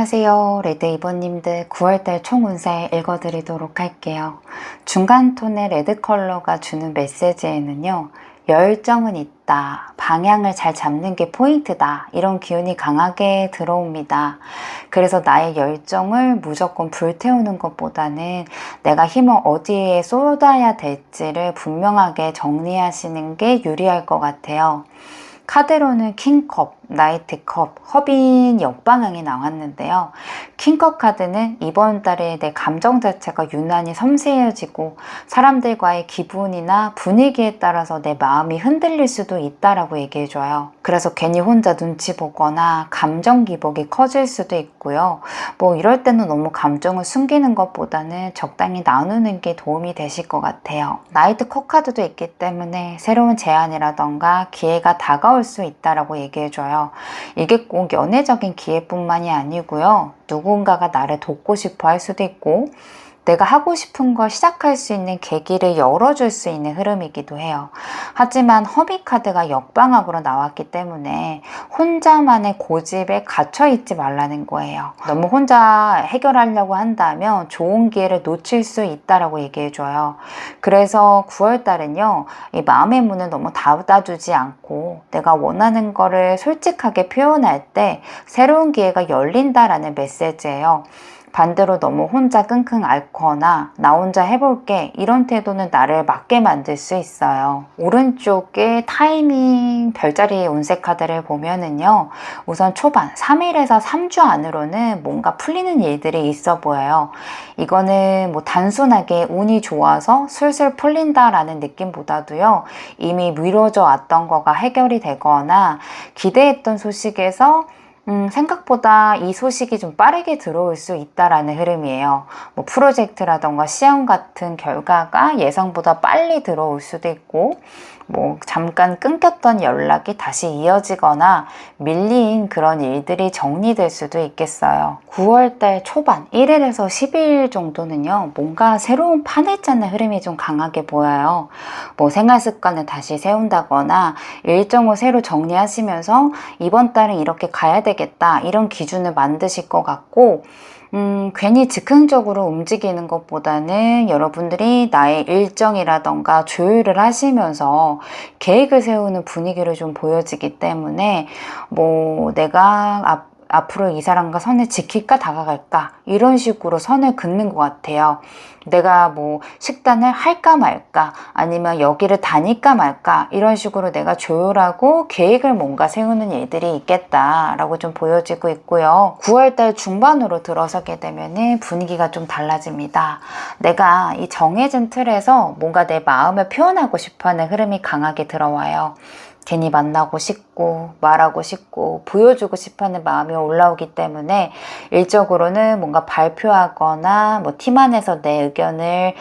안녕하세요. 레드 이버님들 9월달 총운세 읽어드리도록 할게요. 중간 톤의 레드 컬러가 주는 메시지에는요. 열정은 있다. 방향을 잘 잡는 게 포인트다. 이런 기운이 강하게 들어옵니다. 그래서 나의 열정을 무조건 불태우는 것보다는 내가 힘을 어디에 쏟아야 될지를 분명하게 정리하시는 게 유리할 것 같아요. 카드로는 킹컵, 나이트컵, 허빈 역방향이 나왔는데요. 킹컵 카드는 이번 달에 내 감정 자체가 유난히 섬세해지고 사람들과의 기분이나 분위기에 따라서 내 마음이 흔들릴 수도 있다라고 얘기해줘요. 그래서 괜히 혼자 눈치 보거나 감정 기복이 커질 수도 있고요. 이럴 때는 너무 감정을 숨기는 것보다는 적당히 나누는 게 도움이 되실 것 같아요. 나이트컵 카드도 있기 때문에 새로운 제안이라던가 기회가 다가올 수 있다라고 얘기해줘요. 이게 꼭 연애적인 기회뿐만이 아니고요. 누군가가 나를 돕고 싶어 할 수도 있고 내가 하고 싶은 걸 시작할 수 있는 계기를 열어줄 수 있는 흐름이기도 해요. 하지만 허비 카드가 역방향으로 나왔기 때문에 혼자만의 고집에 갇혀있지 말라는 거예요. 너무 혼자 해결하려고 한다면 좋은 기회를 놓칠 수 있다라고 얘기해줘요. 그래서 9월달은요. 이 마음의 문을 너무 닫아두지 않고 내가 원하는 거를 솔직하게 표현할 때 새로운 기회가 열린다라는 메시지예요. 반대로 너무 혼자 끙끙 앓거나 나 혼자 해볼게 이런 태도는 나를 맞게 만들 수 있어요. 오른쪽에 타이밍 별자리 운세 카드를 보면은요. 우선 초반 3일에서 3주 안으로는 뭔가 풀리는 일들이 있어 보여요. 이거는 단순하게 운이 좋아서 술술 풀린다라는 느낌보다도요. 이미 미뤄져 왔던 거가 해결이 되거나 기대했던 소식에서 생각보다 이 소식이 좀 빠르게 들어올 수 있다라는 흐름이에요. 프로젝트라던가 시험 같은 결과가 예상보다 빨리 들어올 수도 있고 잠깐 끊겼던 연락이 다시 이어지거나 밀린 그런 일들이 정리될 수도 있겠어요. 9월달 초반 1일에서 10일 정도는요. 뭔가 새로운 판을 짜는 흐름이 좀 강하게 보여요. 생활 습관을 다시 세운다거나 일정을 새로 정리하시면서 이번 달은 이렇게 가야 되겠다 이런 기준을 만드실 것 같고 괜히 즉흥적으로 움직이는 것보다는 여러분들이 나의 일정이라던가 조율을 하시면서 계획을 세우는 분위기를 좀 보여지기 때문에 내가 앞으로 이 사람과 선을 지킬까 다가갈까 이런 식으로 선을 긋는 것 같아요. 내가 식단을 할까 말까 아니면 여기를 다닐까 말까 이런 식으로 내가 조율하고 계획을 뭔가 세우는 일들이 있겠다라고 좀 보여지고 있고요. 9월달 중반으로 들어서게 되면 분위기가 좀 달라집니다. 내가 이 정해진 틀에서 뭔가 내 마음을 표현하고 싶어하는 흐름이 강하게 들어와요. 괜히 만나고 싶고 말하고 싶고 보여주고 싶어하는 마음이 올라오기 때문에 일적으로는 뭔가 발표하거나 팀 안에서 내 의견을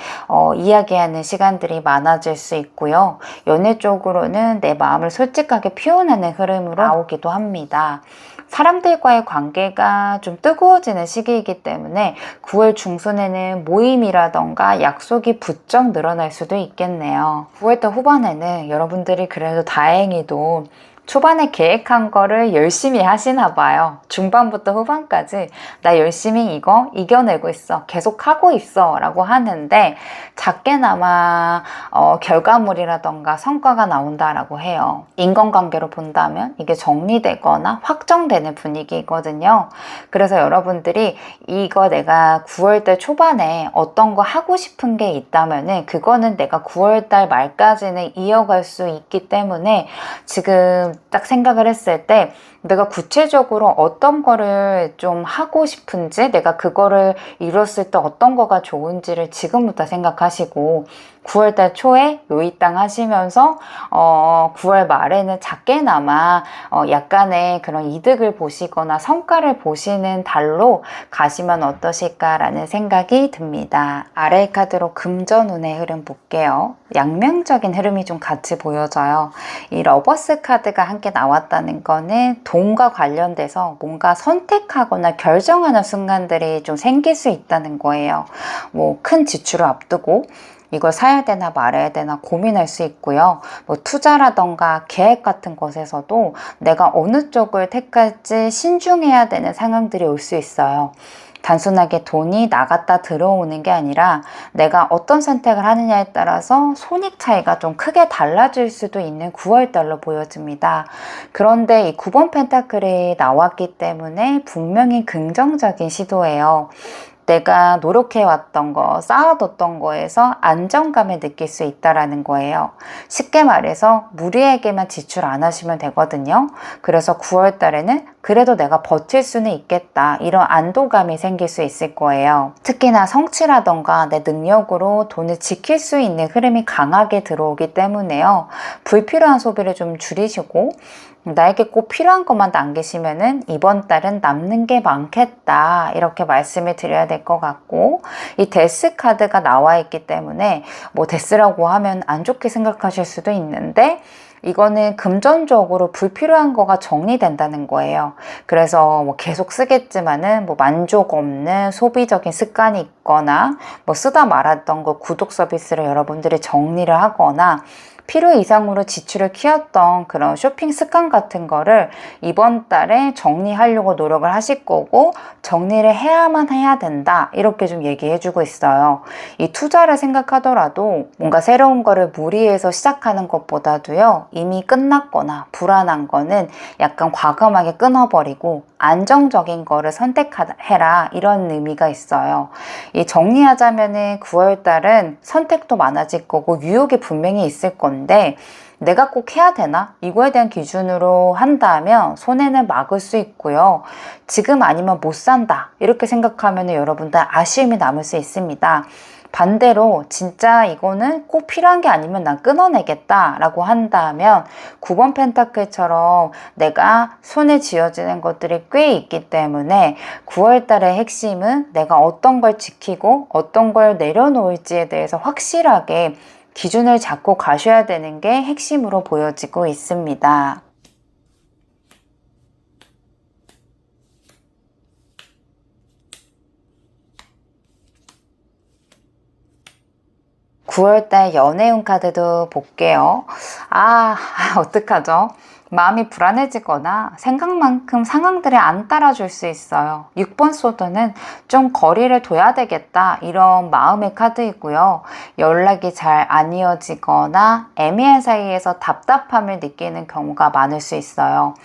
이야기하는 시간들이 많아질 수 있고요. 연애 쪽으로는 내 마음을 솔직하게 표현하는 흐름으로 나오기도 합니다. 사람들과의 관계가 좀 뜨거워지는 시기이기 때문에 9월 중순에는 모임이라던가 약속이 부쩍 늘어날 수도 있겠네요. 9월달 후반에는 여러분들이 그래도 다행히도 초반에 계획한 거를 열심히 하시나 봐요. 중반부터 후반까지 나 열심히 이거 이겨내고 있어. 계속 하고 있어 라고 하는데 작게나마 결과물이라던가 성과가 나온다라고 해요. 인간관계로 본다면 이게 정리되거나 확정되는 분위기거든요. 그래서 여러분들이 이거 내가 9월달 초반에 어떤 거 하고 싶은 게 있다면은 그거는 내가 9월달 말까지는 이어갈 수 있기 때문에 지금 딱 생각을 했을 때 내가 구체적으로 어떤 거를 좀 하고 싶은지 내가 그거를 이뤘을 때 어떤 거가 좋은지를 지금부터 생각하시고 9월달 초에 요이땅 하시면서 9월 말에는 작게나마 약간의 그런 이득을 보시거나 성과를 보시는 달로 가시면 어떠실까라는 생각이 듭니다. 아래 카드로 금전운의 흐름 볼게요. 양면적인 흐름이 좀 같이 보여져요. 이 러버스 카드가 함께 나왔다는 거는 돈과 관련돼서 뭔가 선택하거나 결정하는 순간들이 좀 생길 수 있다는 거예요. 뭐 큰 지출을 앞두고 이걸 사야 되나 말아야 되나 고민할 수 있고요. 뭐 투자라던가 계획 같은 것에서도 내가 어느 쪽을 택할지 신중해야 되는 상황들이 올 수 있어요. 단순하게 돈이 나갔다 들어오는 게 아니라 내가 어떤 선택을 하느냐에 따라서 손익 차이가 좀 크게 달라질 수도 있는 9월달로 보여집니다. 그런데 이 9번 펜타클이 나왔기 때문에 분명히 긍정적인 시도예요. 내가 노력해왔던 거, 쌓아뒀던 거에서 안정감을 느낄 수 있다라는 거예요. 쉽게 말해서 무리에게만 지출 안 하시면 되거든요. 그래서 9월 달에는 그래도 내가 버틸 수는 있겠다, 이런 안도감이 생길 수 있을 거예요. 특히나 성취라던가 내 능력으로 돈을 지킬 수 있는 흐름이 강하게 들어오기 때문에요. 불필요한 소비를 좀 줄이시고 나에게 꼭 필요한 것만 남기시면은 이번 달은 남는 게 많겠다, 이렇게 말씀을 드려야 될 것 같고, 이 데스 카드가 나와 있기 때문에 뭐 데스라고 하면 안 좋게 생각하실 수도 있는데 이거는 금전적으로 불필요한 거가 정리된다는 거예요. 그래서 뭐 계속 쓰겠지만은 뭐 만족 없는 소비적인 습관이 있거나 뭐 쓰다 말았던 거 구독 서비스를 여러분들이 정리를 하거나 필요 이상으로 지출을 키웠던 그런 쇼핑 습관 같은 거를 이번 달에 정리하려고 노력을 하실 거고, 정리를 해야만 해야 된다, 이렇게 좀 얘기해 주고 있어요. 이 투자를 생각하더라도 뭔가 새로운 거를 무리해서 시작하는 것보다도요, 이미 끝났거나 불안한 거는 약간 과감하게 끊어버리고 안정적인 거를 선택해라, 이런 의미가 있어요. 이 정리하자면은 9월 달은 선택도 많아질 거고 유혹이 분명히 있을 건데, 내가 꼭 해야 되나? 이거에 대한 기준으로 한다면 손해는 막을 수 있고요. 지금 아니면 못 산다, 이렇게 생각하면 여러분들 아쉬움이 남을 수 있습니다. 반대로 진짜 이거는 꼭 필요한 게 아니면 난 끊어내겠다 라고 한다면 9번 펜타클처럼 내가 손에 쥐어지는 것들이 꽤 있기 때문에 9월 달의 핵심은 내가 어떤 걸 지키고 어떤 걸 내려놓을지에 대해서 확실하게 기준을 잡고 가셔야 되는 게 핵심으로 보여지고 있습니다. 9월달 연애운 카드도 볼게요. 어떡하죠? 마음이 불안해지거나 생각만큼 상황들이 안 따라줄 수 있어요. 6번 소드는 좀 거리를 둬야 되겠다, 이런 마음의 카드이고요. 연락이 잘 안 이어지거나 애매한 사이에서 답답함을 느끼는 경우가 많을 수 있어요.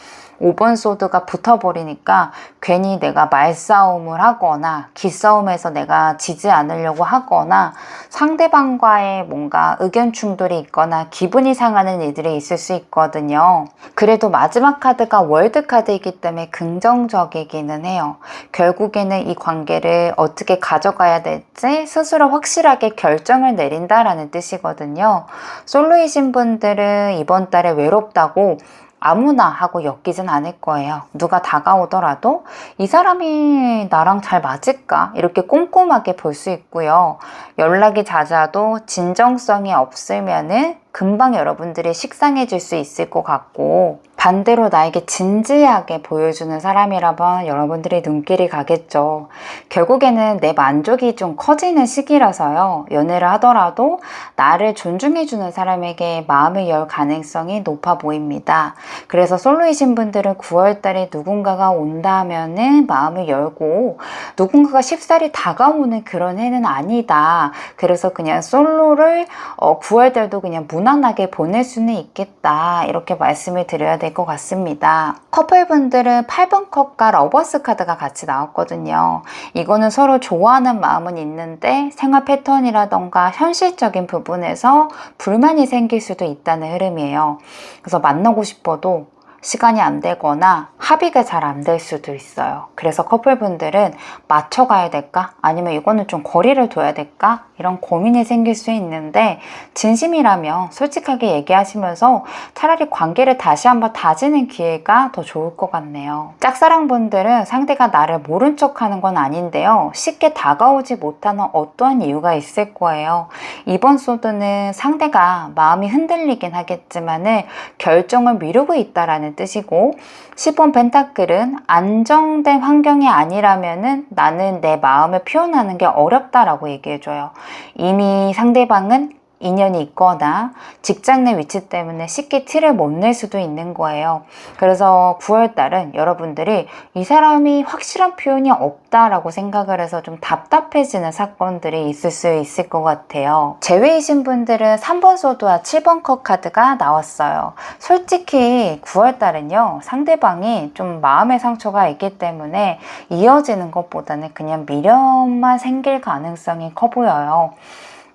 5번 소드가 붙어버리니까 괜히 내가 말싸움을 하거나 기싸움에서 내가 지지 않으려고 하거나 상대방과의 뭔가 의견 충돌이 있거나 기분이 상하는 일들이 있을 수 있거든요. 그래도 마지막 카드가 월드 카드이기 때문에 긍정적이기는 해요. 결국에는 이 관계를 어떻게 가져가야 될지 스스로 확실하게 결정을 내린다라는 뜻이거든요. 솔로이신 분들은 이번 달에 외롭다고 아무나 하고 엮이진 않을 거예요. 누가 다가오더라도 이 사람이 나랑 잘 맞을까? 이렇게 꼼꼼하게 볼 수 있고요. 연락이 잦아도 진정성이 없으면은 금방 여러분들이 식상해질 수 있을 것 같고, 반대로 나에게 진지하게 보여주는 사람이라면 여러분들이 눈길이 가겠죠. 결국에는 내 만족이 좀 커지는 시기라서요. 연애를 하더라도 나를 존중해주는 사람에게 마음을 열 가능성이 높아 보입니다. 그래서 솔로이신 분들은 9월달에 누군가가 온다면은 마음을 열고, 누군가가 쉽사리 다가오는 그런 해는 아니다. 그래서 그냥 솔로를 9월달도 그냥 무난하게 보낼 수는 있겠다, 이렇게 말씀을 드려야 될 것 같습니다. 커플분들은 8번 컵과 러버스 카드가 같이 나왔거든요. 이거는 서로 좋아하는 마음은 있는데 생활 패턴이라던가 현실적인 부분에서 불만이 생길 수도 있다는 흐름이에요. 그래서 만나고 싶어도 시간이 안 되거나 합의가 잘 안 될 수도 있어요. 그래서 커플분들은 맞춰가야 될까? 아니면 이거는 좀 거리를 둬야 될까? 이런 고민이 생길 수 있는데, 진심이라면 솔직하게 얘기하시면서 차라리 관계를 다시 한번 다지는 기회가 더 좋을 것 같네요. 짝사랑분들은 상대가 나를 모른 척 하는 건 아닌데요, 쉽게 다가오지 못하는 어떠한 이유가 있을 거예요. 이번 소드는 상대가 마음이 흔들리긴 하겠지만은 결정을 미루고 있다라는 뜻이고, 10번 펜타클은 안정된 환경이 아니라면은 나는 내 마음을 표현하는 게 어렵다라고 얘기해줘요. 이미 상대방은 인연이 있거나 직장 내 위치 때문에 쉽게 티를 못 낼 수도 있는 거예요. 그래서 9월달은 여러분들이 이 사람이 확실한 표현이 없다라고 생각을 해서 좀 답답해지는 사건들이 있을 수 있을 것 같아요. 제외이신 분들은 3번 소드와 7번 컵 카드가 나왔어요. 솔직히 9월달은요, 상대방이 좀 마음의 상처가 있기 때문에 이어지는 것보다는 그냥 미련만 생길 가능성이 커 보여요.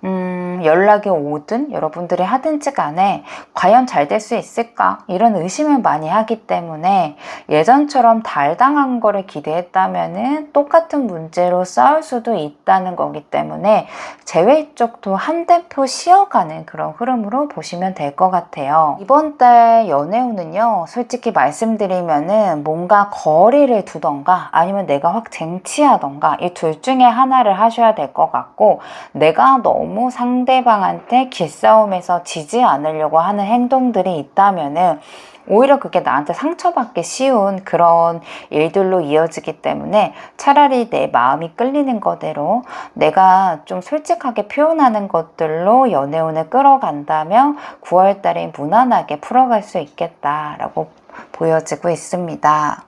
연락이 오든 여러분들이 하든지 간에 과연 잘 될 수 있을까? 이런 의심을 많이 하기 때문에 예전처럼 달당한 거를 기대했다면은 똑같은 문제로 싸울 수도 있다는 거기 때문에 제외 쪽도 한 템포 쉬어가는 그런 흐름으로 보시면 될 것 같아요. 이번 달 연애운은요, 솔직히 말씀드리면은 뭔가 거리를 두던가 아니면 내가 확 쟁취하던가 이 둘 중에 하나를 하셔야 될 것 같고, 내가 너무 상대방한테 기싸움에서 지지 않으려고 하는 행동들이 있다면은 오히려 그게 나한테 상처받기 쉬운 그런 일들로 이어지기 때문에 차라리 내 마음이 끌리는 거대로 내가 좀 솔직하게 표현하는 것들로 연애운을 끌어간다면 9월달에 무난하게 풀어갈 수 있겠다라고 보여지고 있습니다.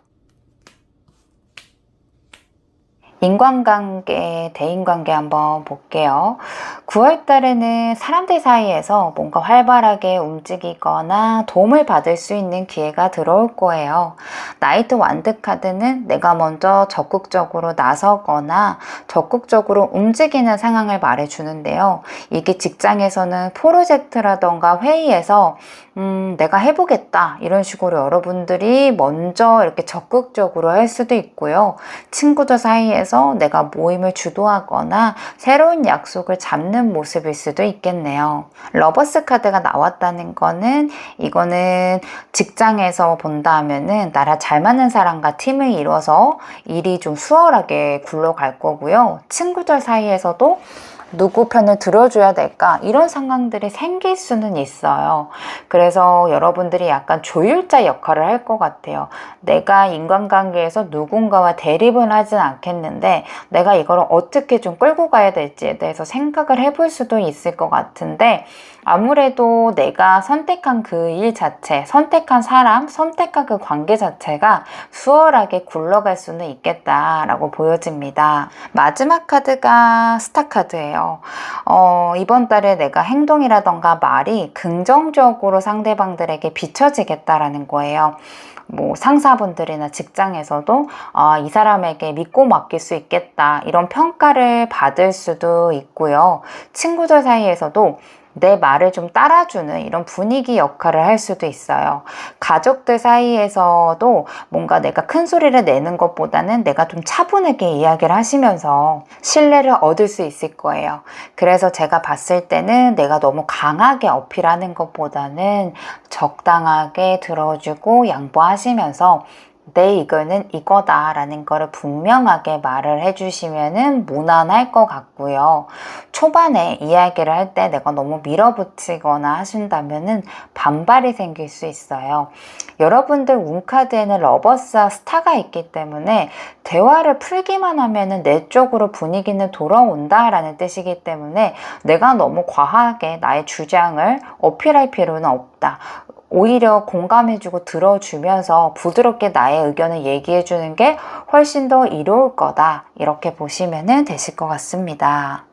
인간관계, 대인관계 한번 볼게요. 9월달에는 사람들 사이에서 뭔가 활발하게 움직이거나 도움을 받을 수 있는 기회가 들어올 거예요. 나이트 완드 카드는 내가 먼저 적극적으로 나서거나 적극적으로 움직이는 상황을 말해주는데요. 이게 직장에서는 프로젝트라던가 회의에서 내가 해보겠다 이런 식으로 여러분들이 먼저 이렇게 적극적으로 할 수도 있고요. 친구들 사이에서 내가 모임을 주도하거나 새로운 약속을 잡는 모습일 수도 있겠네요. 러버스 카드가 나왔다는 거는, 이거는 직장에서 본다면은 나랑 잘 맞는 사람과 팀을 이뤄서 일이 좀 수월하게 굴러갈 거고요. 친구들 사이에서도 누구 편을 들어줘야 될까? 이런 상황들이 생길 수는 있어요. 그래서 여러분들이 약간 조율자 역할을 할 것 같아요. 내가 인간관계에서 누군가와 대립은 하진 않겠는데 내가 이걸 어떻게 좀 끌고 가야 될지에 대해서 생각을 해볼 수도 있을 것 같은데, 아무래도 내가 선택한 그 일 자체, 선택한 사람, 선택한 그 관계 자체가 수월하게 굴러갈 수는 있겠다라고 보여집니다. 마지막 카드가 스타 카드예요. 이번 달에 내가 행동이라던가 말이 긍정적으로 상대방들에게 비춰지겠다라는 거예요. 뭐 상사분들이나 직장에서도 이 사람에게 믿고 맡길 수 있겠다 이런 평가를 받을 수도 있고요. 친구들 사이에서도 내 말을 좀 따라주는 이런 분위기 역할을 할 수도 있어요. 가족들 사이에서도 뭔가 내가 큰 소리를 내는 것보다는 내가 좀 차분하게 이야기를 하시면서 신뢰를 얻을 수 있을 거예요. 그래서 제가 봤을 때는 내가 너무 강하게 어필하는 것보다는 적당하게 들어주고 양보하시면서 내 의견은 이거다라는 거를 분명하게 말을 해주시면은 무난할 것 같고요. 초반에 이야기를 할 때 내가 너무 밀어붙이거나 하신다면은 반발이 생길 수 있어요. 여러분들 운카드에는 러버스와 스타가 있기 때문에 대화를 풀기만 하면은 내 쪽으로 분위기는 돌아온다라는 뜻이기 때문에 내가 너무 과하게 나의 주장을 어필할 필요는 없다. 오히려 공감해주고 들어주면서 부드럽게 나의 의견을 얘기해주는 게 훨씬 더 이로울 거다. 이렇게 보시면 되실 것 같습니다.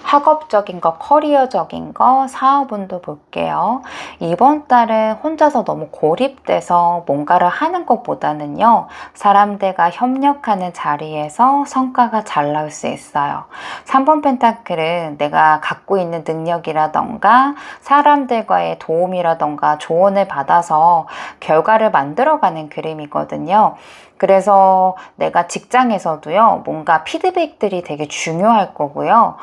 학업적인 거, 커리어적인 거, 사업운도 볼게요. 이번 달은 혼자서 너무 고립돼서 뭔가를 하는 것보다는요, 사람들과 협력하는 자리에서 성과가 잘 나올 수 있어요. 3번 펜타클은 내가 갖고 있는 능력이라던가 사람들과의 도움이라던가 조언을 받아서 결과를 만들어가는 그림이거든요. 그래서 내가 직장에서도요, 뭔가 피드백들이 되게 중요할 거고요.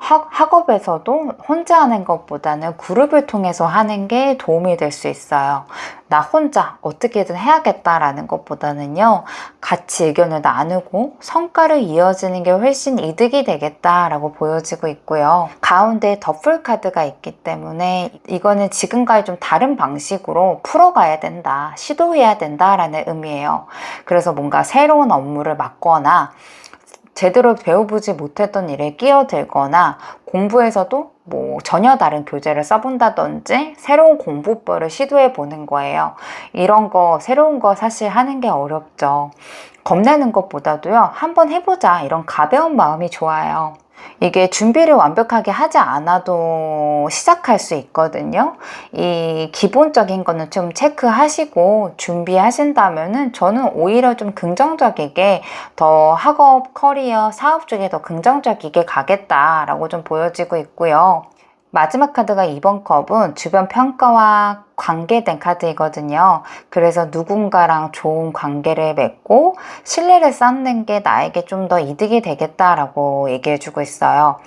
학업에서도 혼자 하는 것보다는 그룹을 통해서 하는 게 도움이 될 수 있어요. 나 혼자 어떻게든 해야겠다라는 것보다는요, 같이 의견을 나누고 성과를 이어지는 게 훨씬 이득이 되겠다라고 보여지고 있고요. 가운데 더풀 카드가 있기 때문에 이거는 지금과의 좀 다른 방식으로 풀어가야 된다, 시도해야 된다라는 의미예요. 그래서 뭔가 새로운 업무를 맡거나 제대로 배워보지 못했던 일에 끼어들거나 공부에서도 뭐 전혀 다른 교재를 써본다든지 새로운 공부법을 시도해 보는 거예요. 이런 거, 새로운 거 사실 하는 게 어렵죠. 겁내는 것보다도요, 한번 해보자, 이런 가벼운 마음이 좋아요. 이게 준비를 완벽하게 하지 않아도 시작할 수 있거든요. 이 기본적인 거는 좀 체크하시고 준비하신다면은 저는 오히려 좀 긍정적이게 더 학업, 커리어, 사업 쪽에 더 긍정적이게 가겠다라고 좀 보여지고 있고요. 마지막 카드가 2번 컵은 주변 평가와 관계된 카드이거든요. 그래서 누군가랑 좋은 관계를 맺고 신뢰를 쌓는 게 나에게 좀 더 이득이 되겠다라고 얘기해주고 있어요.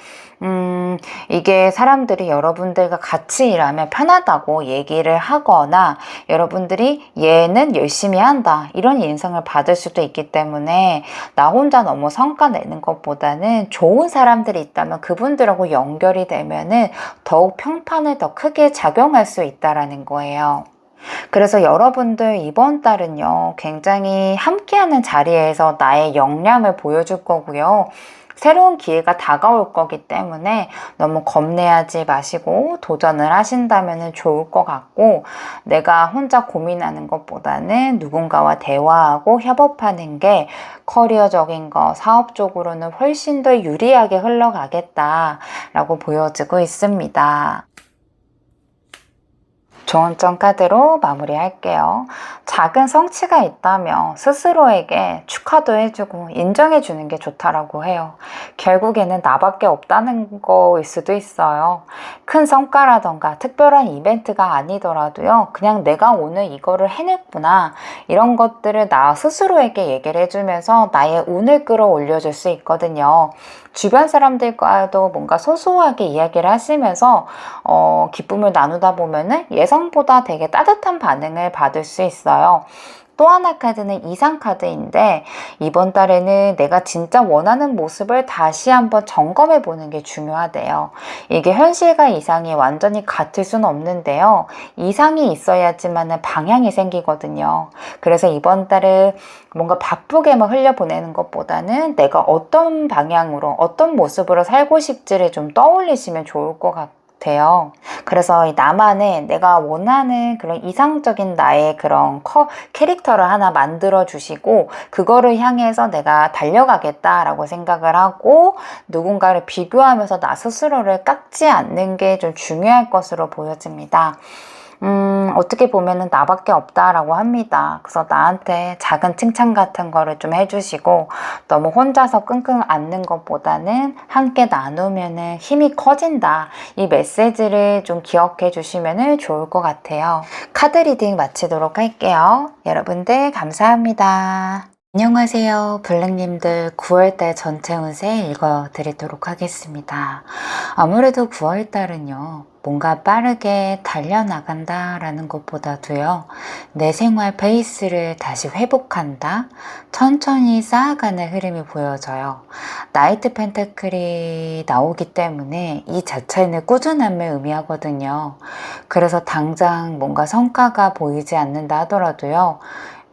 이게 사람들이 여러분들과 같이 일하면 편하다고 얘기를 하거나 여러분들이 얘는 열심히 한다, 이런 인상을 받을 수도 있기 때문에 나 혼자 너무 성과 내는 것보다는 좋은 사람들이 있다면 그분들하고 연결이 되면은 더욱 평판을 더 크게 작용할 수 있다라는 거예요. 그래서 여러분들 이번 달은요, 굉장히 함께하는 자리에서 나의 역량을 보여줄 거고요. 새로운 기회가 다가올 거기 때문에 너무 겁내하지 마시고 도전을 하신다면 좋을 것 같고, 내가 혼자 고민하는 것보다는 누군가와 대화하고 협업하는 게 커리어적인 거, 사업적으로는 훨씬 더 유리하게 흘러가겠다라고 보여지고 있습니다. 조언점 카드로 마무리할게요. 작은 성취가 있다면 스스로에게 축하도 해주고 인정해주는 게 좋다라고 해요. 결국에는 나밖에 없다는 거일 수도 있어요. 큰 성과라던가 특별한 이벤트가 아니더라도요, 그냥 내가 오늘 이거를 해냈구나, 이런 것들을 나 스스로에게 얘기를 해주면서 나의 운을 끌어올려줄 수 있거든요. 주변 사람들과도 뭔가 소소하게 이야기를 하시면서 기쁨을 나누다 보면은 예상보다 되게 따뜻한 반응을 받을 수 있어요. 또 하나 카드는 이상 카드인데, 이번 달에는 내가 진짜 원하는 모습을 다시 한번 점검해 보는 게 중요하대요. 이게 현실과 이상이 완전히 같을 수는 없는데요, 이상이 있어야지만 방향이 생기거든요. 그래서 이번 달에 뭔가 바쁘게만 흘려보내는 것보다는 내가 어떤 방향으로, 어떤 모습으로 살고 싶지를 좀 떠올리시면 좋을 것 같아요. 그래서 나만의, 내가 원하는 그런 이상적인 나의 그런 캐릭터를 하나 만들어 주시고 그거를 향해서 내가 달려가겠다라고 생각을 하고, 누군가를 비교하면서 나 스스로를 깎지 않는 게 좀 중요할 것으로 보여집니다. 어떻게 보면은 나밖에 없다라고 합니다. 그래서 나한테 작은 칭찬 같은 거를 좀 해주시고, 너무 혼자서 끙끙 앓는 것보다는 함께 나누면은 힘이 커진다, 이 메시지를 좀 기억해 주시면은 좋을 것 같아요. 카드 리딩 마치도록 할게요. 여러분들 감사합니다. 안녕하세요. 블랙님들 9월달 전체 운세 읽어드리도록 하겠습니다. 아무래도 9월달은요, 뭔가 빠르게 달려나간다라는 것보다도요, 내 생활 페이스를 다시 회복한다, 천천히 쌓아가는 흐름이 보여져요. 나이트 펜타클이 나오기 때문에 이 자체는 꾸준함을 의미하거든요. 그래서 당장 뭔가 성과가 보이지 않는다 하더라도요,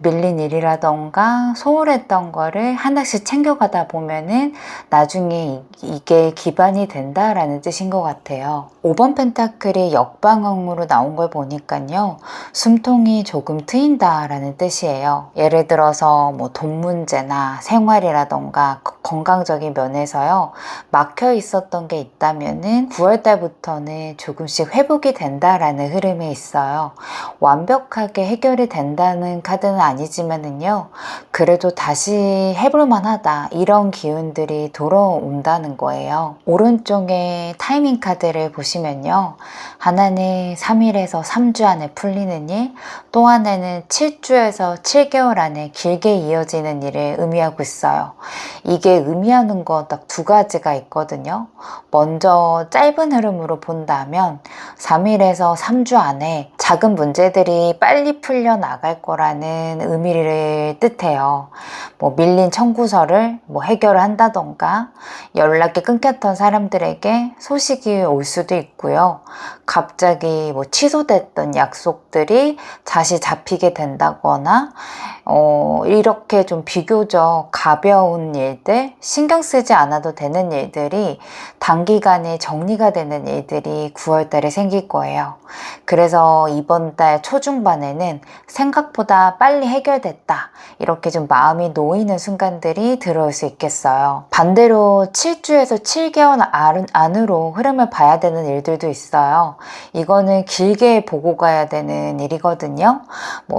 밀린 일이라던가 소홀했던 거를 하나씩 챙겨가다 보면은 나중에 이게 기반이 된다라는 뜻인 것 같아요. 5번 펜타클이 역방향으로 나온 걸 보니까요, 숨통이 조금 트인다라는 뜻이에요. 예를 들어서 뭐 돈 문제나 생활이라던가 건강적인 면에서요, 막혀 있었던 게 있다면은 9월달부터는 조금씩 회복이 된다라는 흐름이 있어요. 완벽하게 해결이 된다는 카드는 아니지만은요, 그래도 다시 해볼 만하다, 이런 기운들이 돌아온다는 거예요. 오른쪽에 타이밍 카드를 보시면요, 하나는 3일에서 3주 안에 풀리는 일, 또 하나는 7주에서 7개월 안에 길게 이어지는 일을 의미하고 있어요. 이게 의미하는 거 딱 두 가지가 있거든요. 먼저 짧은 흐름으로 본다면 3일에서 3주 안에 작은 문제들이 빨리 풀려 나갈 거라는 의미를 뜻해요. 뭐 밀린 청구서를 해결을 한다던가, 연락이 끊겼던 사람들에게 소식이 올 수도 있고요. 갑자기 취소됐던 약속들이 다시 잡히게 된다거나, 이렇게 좀 비교적 가벼운 일들, 신경 쓰지 않아도 되는 일들이 단기간에 정리가 되는 일들이 9월달에 생길 거예요. 그래서 이번 달 초중반에는 생각보다 빨리 해결됐다, 이렇게 좀 마음이 놓이는 순간들이 들어올 수 있겠어요. 반대로 7주에서 7개월 안으로 흐름을 봐야 되는 일들도 있어요. 이거는 길게 보고 가야 되는 일이거든요.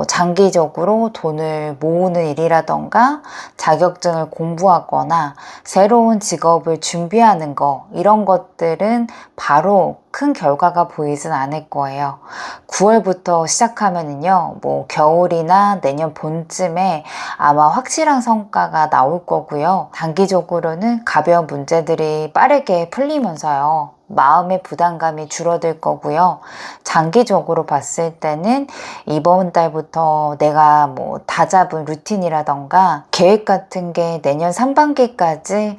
장기적으로 돈을 모으는 일이라던가, 자격증을 공부하거나 새로운 직업을 준비하는 거, 이런 것들은 바로 큰 결과가 보이진 않을 거예요. 9월부터 시작하면은요, 겨울이나 내년 봄쯤에 아마 확실한 성과가 나올 거고요. 단기적으로는 가벼운 문제들이 빠르게 풀리면서요, 마음의 부담감이 줄어들 거고요. 장기적으로 봤을 때는 이번 달부터 내가 다 잡은 루틴이라던가 계획 같은 게 내년 상반기까지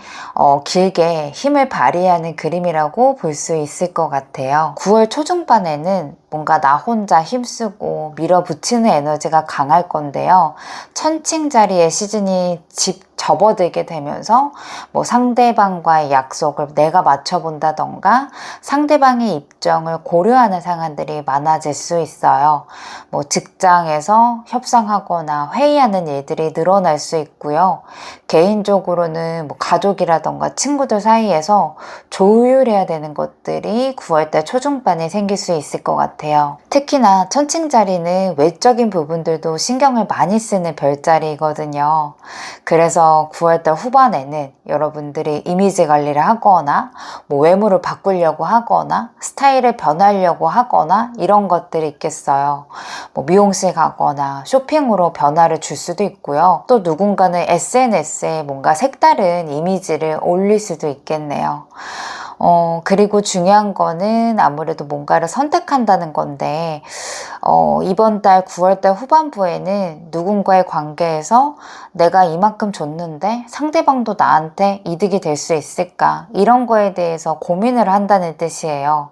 길게 힘을 발휘하는 그림이라고 볼 수 있을 것 같아요. 9월 초중반에는 뭔가 나 혼자 힘쓰고 밀어붙이는 에너지가 강할 건데요. 천칭자리의 시즌이 접어들게 되면서 상대방과의 약속을 내가 맞춰본다던가, 상대방의 입장을 고려하는 상황들이 많아질 수 있어요. 직장에서 협상하거나 회의하는 일들이 늘어날 수 있고요. 개인적으로는 가족이라던가 친구들 사이에서 조율해야 되는 것들이 9월달 초중반에 생길 수 있을 것 같아요. 특히나 천칭자리는 외적인 부분들도 신경을 많이 쓰는 별자리거든요. 그래서 9월달 후반에는 여러분들이 이미지 관리를 하거나 외모를 바꾸려고 하거나 스타일을 변하려고 하거나 이런 것들이 있겠어요. 미용실 가거나 쇼핑으로 변화를 줄 수도 있고요. 또 누군가는 SNS에 뭔가 색다른 이미지를 올릴 수도 있겠네요. 그리고 중요한 거는 아무래도 뭔가를 선택한다는 건데, 이번 달 9월달 후반부에는 누군가의 관계에서 내가 이만큼 줬는데 상대방도 나한테 이득이 될 수 있을까, 이런 거에 대해서 고민을 한다는 뜻이에요.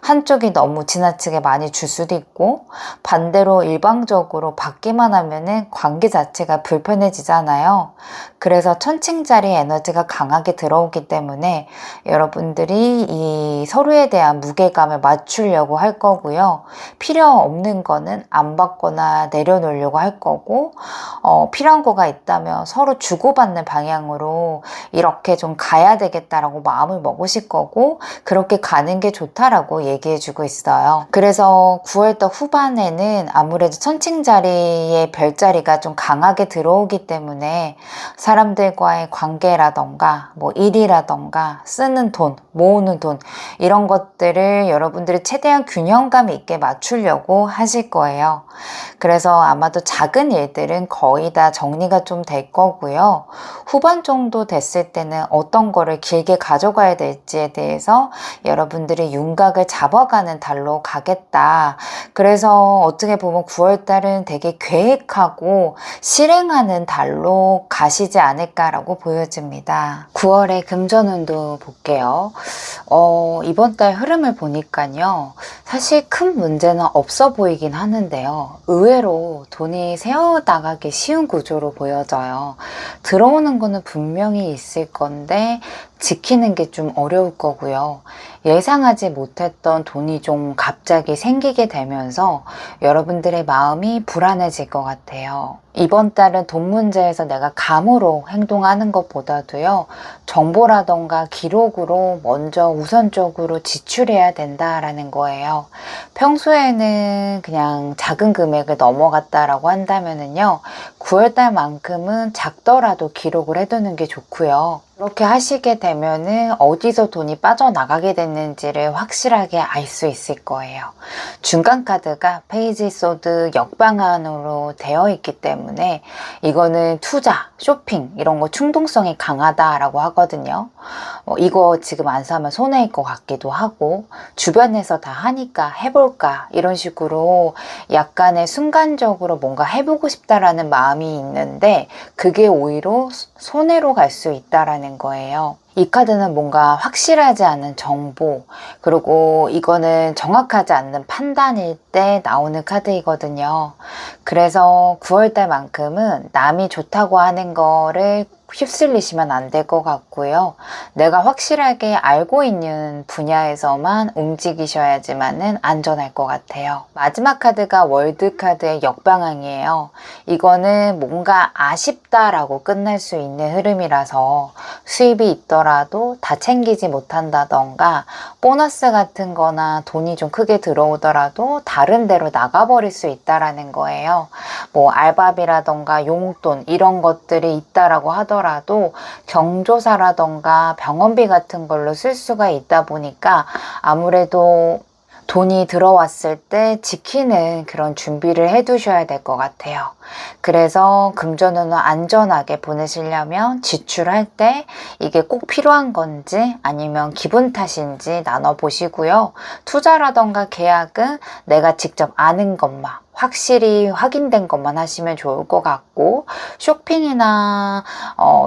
한쪽이 너무 지나치게 많이 줄 수도 있고, 반대로 일방적으로 받기만 하면은 관계 자체가 불편해지잖아요. 그래서 천칭자리 에너지가 강하게 들어오기 때문에 여러분들이 이 서로에 대한 무게감을 맞추려고 할 거고요. 필요 없는 거는 안 받거나 내려놓으려고 할 거고, 필요한 거가 있다면 서로 주고받는 방향으로 이렇게 좀 가야 되겠다라고 마음을 먹으실 거고, 그렇게 가는 게 좋다라고 얘기해주고 있어요. 그래서 9월달 후반에는 아무래도 천칭자리의 별자리가 좀 강하게 들어오기 때문에 사람들과의 관계라던가 일이라던가 쓰는 돈, 모으는 돈, 이런 것들을 여러분들이 최대한 균형감 있게 맞추려고 하실 거예요. 그래서 아마도 작은 일들은 거의 다 정리가 좀 될 거고요. 후반 정도 됐을 때는 어떤 거를 길게 가져가야 될지에 대해서 여러분들이 윤곽을 잡아가는 달로 가겠다. 그래서 어떻게 보면 9월달은 되게 계획하고 실행하는 달로 가시지 않을까라고 보여집니다. 9월의 금전운도 볼게요. 이번 달 흐름을 보니까요, 사실 큰 문제는 없어 보이고 보이긴 하는데요. 의외로 돈이 새어나가기 쉬운 구조로 보여져요. 들어오는 거는 분명히 있을 건데 지키는 게 좀 어려울 거고요. 예상하지 못했던 돈이 좀 갑자기 생기게 되면서 여러분들의 마음이 불안해질 것 같아요. 이번 달은 돈 문제에서 내가 감으로 행동하는 것보다도요, 정보라던가 기록으로 먼저 우선적으로 지출해야 된다라는 거예요. 평소에는 그냥 작은 금액을 넘어갔다라고 한다면은요, 9월달만큼은 작더라도 기록을 해두는 게 좋고요. 그렇게 하시게 되면은 어디서 돈이 빠져나가게 됐는지를 확실하게 알 수 있을 거예요. 중간 카드가 페이지 소드 역방안으로 되어 있기 때문에 이거는 투자, 쇼핑 이런 거 충동성이 강하다라고 하거든요. 이거 지금 안 사면 손해일 것 같기도 하고 주변에서 다 하니까 해볼까 이런 식으로 약간의 순간적으로 뭔가 해보고 싶다라는 마음이 있는데 그게 오히려 손해로 갈 수 있다라는 거예요. 이 카드는 뭔가 확실하지 않은 정보, 그리고 이거는 정확하지 않는 판단일 때 나오는 카드이거든요. 그래서 9월달만큼은 남이 좋다고 하는 거를 휩쓸리시면 안 될 것 같고요. 내가 확실하게 알고 있는 분야에서만 움직이셔야지만은 안전할 것 같아요. 마지막 카드가 월드 카드의 역방향이에요. 이거는 뭔가 아쉽다라고 끝날 수 있는 흐름이라서 수입이 있더라도 다 챙기지 못한다던가 보너스 같은 거나 돈이 좀 크게 들어오더라도 다른 데로 나가버릴 수 있다라는 거예요. 뭐 알바비라던가 용돈 이런 것들이 있다라고 하더라도 경조사라던가 병원비 같은 걸로 쓸 수가 있다 보니까 아무래도 돈이 들어왔을 때 지키는 그런 준비를 해 두셔야 될 것 같아요. 그래서 금전운을 안전하게 보내시려면 지출할 때 이게 꼭 필요한 건지 아니면 기분 탓인지 나눠보시고요. 투자라던가 계약은 내가 직접 아는 것만 확실히 확인된 것만 하시면 좋을 것 같고 쇼핑이나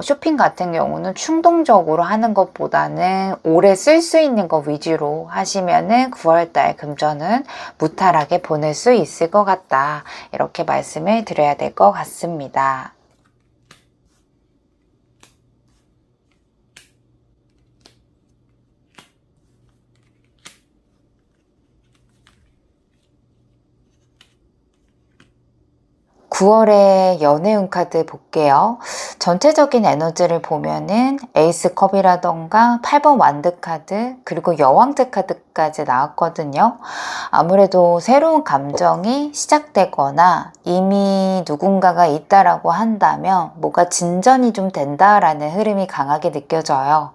쇼핑 같은 경우는 충동적으로 하는 것보다는 오래 쓸 수 있는 거 위주로 하시면은 9월달 금전은 무탈하게 보낼 수 있을 것 같다. 이렇게 말씀을 드려야 될 것 같습니다. (9월의) 연애운 카드 볼게요. 전체적인 에너지를 보면은 에이스 컵이라던가 8번 완드 카드 그리고 여왕제 카드까지 나왔거든요. 아무래도 새로운 감정이 시작되거나 이미 누군가가 있다라고 한다면 뭐가 진전이 좀 된다라는 흐름이 강하게 느껴져요.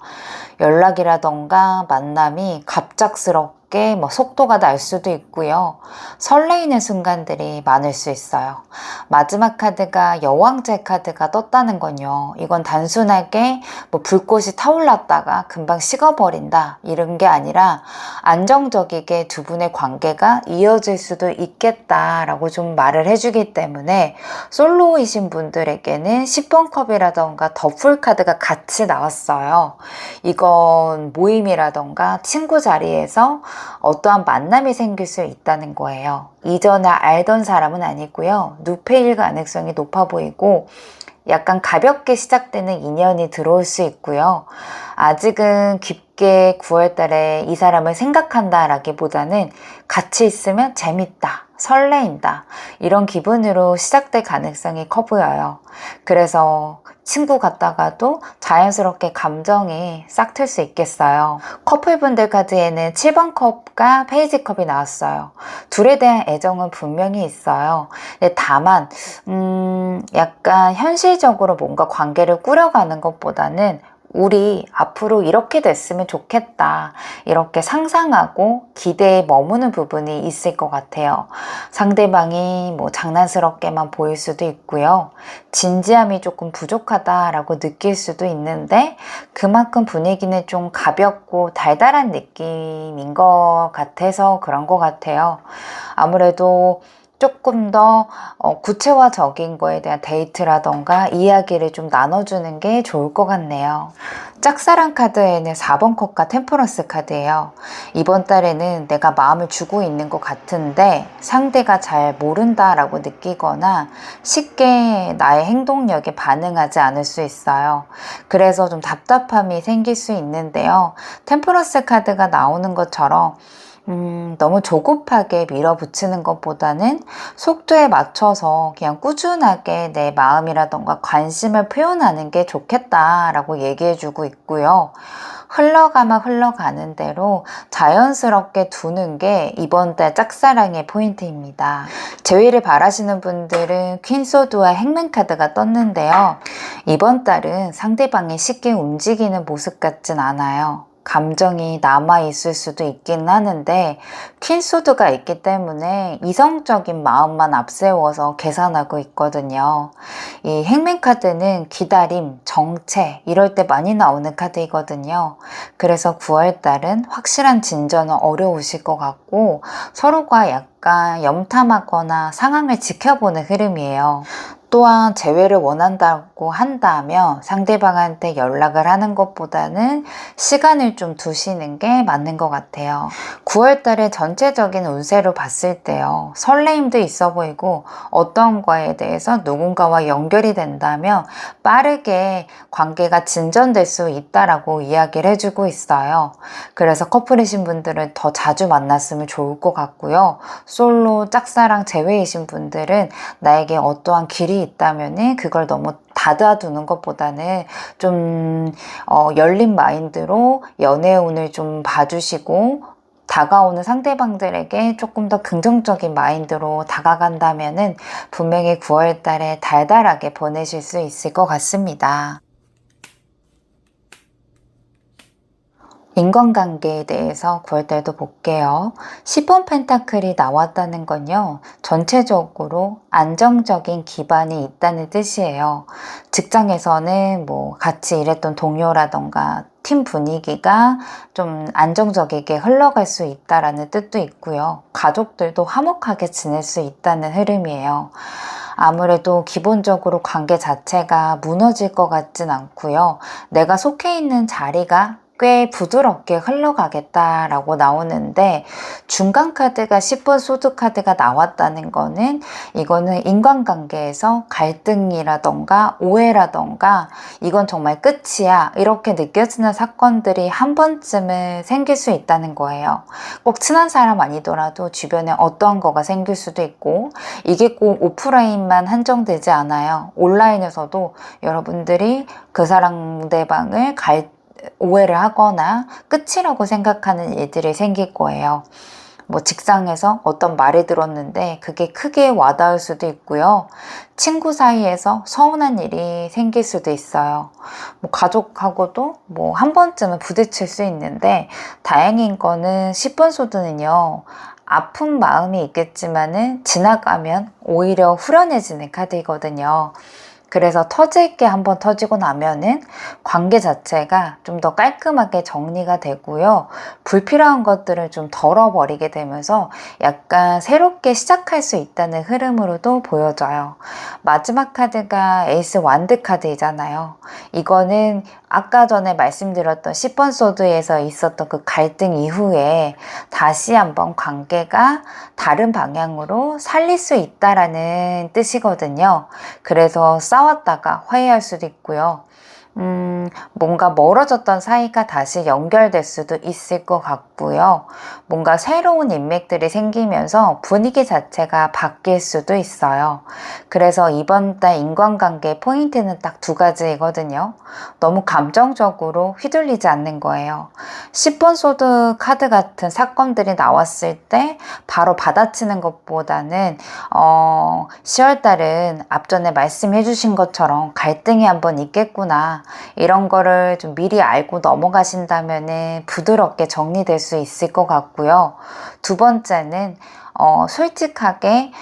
연락이라던가 만남이 갑작스럽게 뭐 속도가 날 수도 있고요. 설레이는 순간들이 많을 수 있어요. 마지막 카드가 여왕제 카드가 떴다는 건요. 이건 단순하게 뭐 불꽃이 타올랐다가 금방 식어버린다 이런 게 아니라 안정적이게 두 분의 관계가 이어질 수도 있겠다라고 좀 말을 해주기 때문에 솔로이신 분들에게는 10번 컵이라던가 더풀 카드가 같이 나왔어요. 이건 모임이라던가 친구 자리에서 어떠한 만남이 생길 수 있다는 거예요. 이전에 알던 사람은 아니고요. 누페일 가능성이 높아 보이고 약간 가볍게 시작되는 인연이 들어올 수 있고요. 아직은 깊게 9월달에 이 사람을 생각한다라기보다는 같이 있으면 재밌다, 설레인다 이런 기분으로 시작될 가능성이 커 보여요. 그래서 친구 같다가도 자연스럽게 감정이 싹 틀 수 있겠어요. 커플분들 카드에는 7번 컵과 페이지 컵이 나왔어요. 둘에 대한 애정은 분명히 있어요. 근데 다만 약간 현실적으로 뭔가 관계를 꾸려가는 것보다는 우리 앞으로 이렇게 됐으면 좋겠다 이렇게 상상하고 기대에 머무는 부분이 있을 것 같아요. 상대방이 뭐 장난스럽게만 보일 수도 있고요. 진지함이 조금 부족하다라고 느낄 수도 있는데 그만큼 분위기는 좀 가볍고 달달한 느낌인 것 같아서 그런 것 같아요. 아무래도 조금 더 구체화적인 거에 대한 데이트라던가 이야기를 좀 나눠주는 게 좋을 것 같네요. 짝사랑 카드에는 4번 컵과 템퍼런스 카드예요. 이번 달에는 내가 마음을 주고 있는 것 같은데 상대가 잘 모른다라고 느끼거나 쉽게 나의 행동력에 반응하지 않을 수 있어요. 그래서 좀 답답함이 생길 수 있는데요. 템퍼런스 카드가 나오는 것처럼 너무 조급하게 밀어붙이는 것보다는 속도에 맞춰서 그냥 꾸준하게 내 마음이라던가 관심을 표현하는 게 좋겠다라고 얘기해주고 있고요. 흘러가는 대로 자연스럽게 두는 게 이번 달 짝사랑의 포인트입니다. 재회를 바라시는 분들은 퀸소드와 행맨 카드가 떴는데요. 이번 달은 상대방이 쉽게 움직이는 모습 같진 않아요. 감정이 남아있을 수도 있긴 하는데 퀸소드가 있기 때문에 이성적인 마음만 앞세워서 계산하고 있거든요. 이 행맨 카드는 기다림, 정체 이럴 때 많이 나오는 카드이거든요. 그래서 9월달은 확실한 진전은 어려우실 것 같고 서로가 약간 염탐하거나 상황을 지켜보는 흐름이에요. 또한 재회를 원한다고 한다면 상대방한테 연락을 하는 것보다는 시간을 좀 두시는 게 맞는 것 같아요. 9월달의 전체적인 운세로 봤을 때요. 설레임도 있어 보이고 어떤 거에 대해서 누군가와 연결이 된다면 빠르게 관계가 진전될 수 있다라고 이야기를 해주고 있어요. 그래서 커플이신 분들은 더 자주 만났으면 좋을 것 같고요. 솔로 짝사랑 재회이신 분들은 나에게 어떠한 길이 있다면은 그걸 너무 닫아두는 것보다는 좀 열린 마인드로 연애의 운을 좀 봐주시고 다가오는 상대방들에게 조금 더 긍정적인 마인드로 다가간다면은 분명히 9월 달에 달달하게 보내실 수 있을 것 같습니다. 인간관계에 대해서 9월달도 볼게요. 10번 펜타클이 나왔다는 건요. 전체적으로 안정적인 기반이 있다는 뜻이에요. 직장에서는 뭐 같이 일했던 동료라던가 팀 분위기가 좀 안정적이게 흘러갈 수 있다라는 뜻도 있고요. 가족들도 화목하게 지낼 수 있다는 흐름이에요. 아무래도 기본적으로 관계 자체가 무너질 것 같진 않고요. 내가 속해 있는 자리가 꽤 부드럽게 흘러가겠다라고 나오는데 중간 카드가 10번 소드 카드가 나왔다는 거는 이거는 인간관계에서 갈등이라던가 오해라던가 이건 정말 끝이야 이렇게 느껴지는 사건들이 한 번쯤은 생길 수 있다는 거예요. 꼭 친한 사람 아니더라도 주변에 어떠한 거가 생길 수도 있고 이게 꼭 오프라인만 한정되지 않아요. 온라인에서도 여러분들이 그 상대방을 오해를 하거나 끝이라고 생각하는 일들이 생길 거예요. 뭐 직장에서 어떤 말을 들었는데 그게 크게 와닿을 수도 있고요. 친구 사이에서 서운한 일이 생길 수도 있어요. 뭐 가족하고도 뭐 한 번쯤은 부딪힐 수 있는데 다행인 거는 10번 소드는요. 아픈 마음이 있겠지만은 지나가면 오히려 후련해지는 카드이거든요. 그래서 터질 게 한번 터지고 나면은 관계 자체가 좀 더 깔끔하게 정리가 되고요. 불필요한 것들을 좀 덜어버리게 되면서 약간 새롭게 시작할 수 있다는 흐름으로도 보여져요. 마지막 카드가 에이스 완드 카드이잖아요. 이거는 아까 전에 말씀드렸던 10번 소드에서 있었던 그 갈등 이후에 다시 한번 관계가 다른 방향으로 살릴 수 있다라는 뜻이거든요. 그래서 싸웠다가 화해할 수도 있고요. 뭔가 멀어졌던 사이가 다시 연결될 수도 있을 것 같고요. 뭔가 새로운 인맥들이 생기면서 분위기 자체가 바뀔 수도 있어요. 그래서 이번 달 인간관계 포인트는 딱 두 가지이거든요. 너무 감정적으로 휘둘리지 않는 거예요. 10번 소드 카드 같은 사건들이 나왔을 때 바로 받아치는 것보다는 10월 달은 앞전에 말씀해 주신 것처럼 갈등이 한번 있겠구나. 이런 거를 좀 미리 알고 넘어가신다면 부드럽게 정리될 수 있을 것 같고요. 두 번째는 솔직하게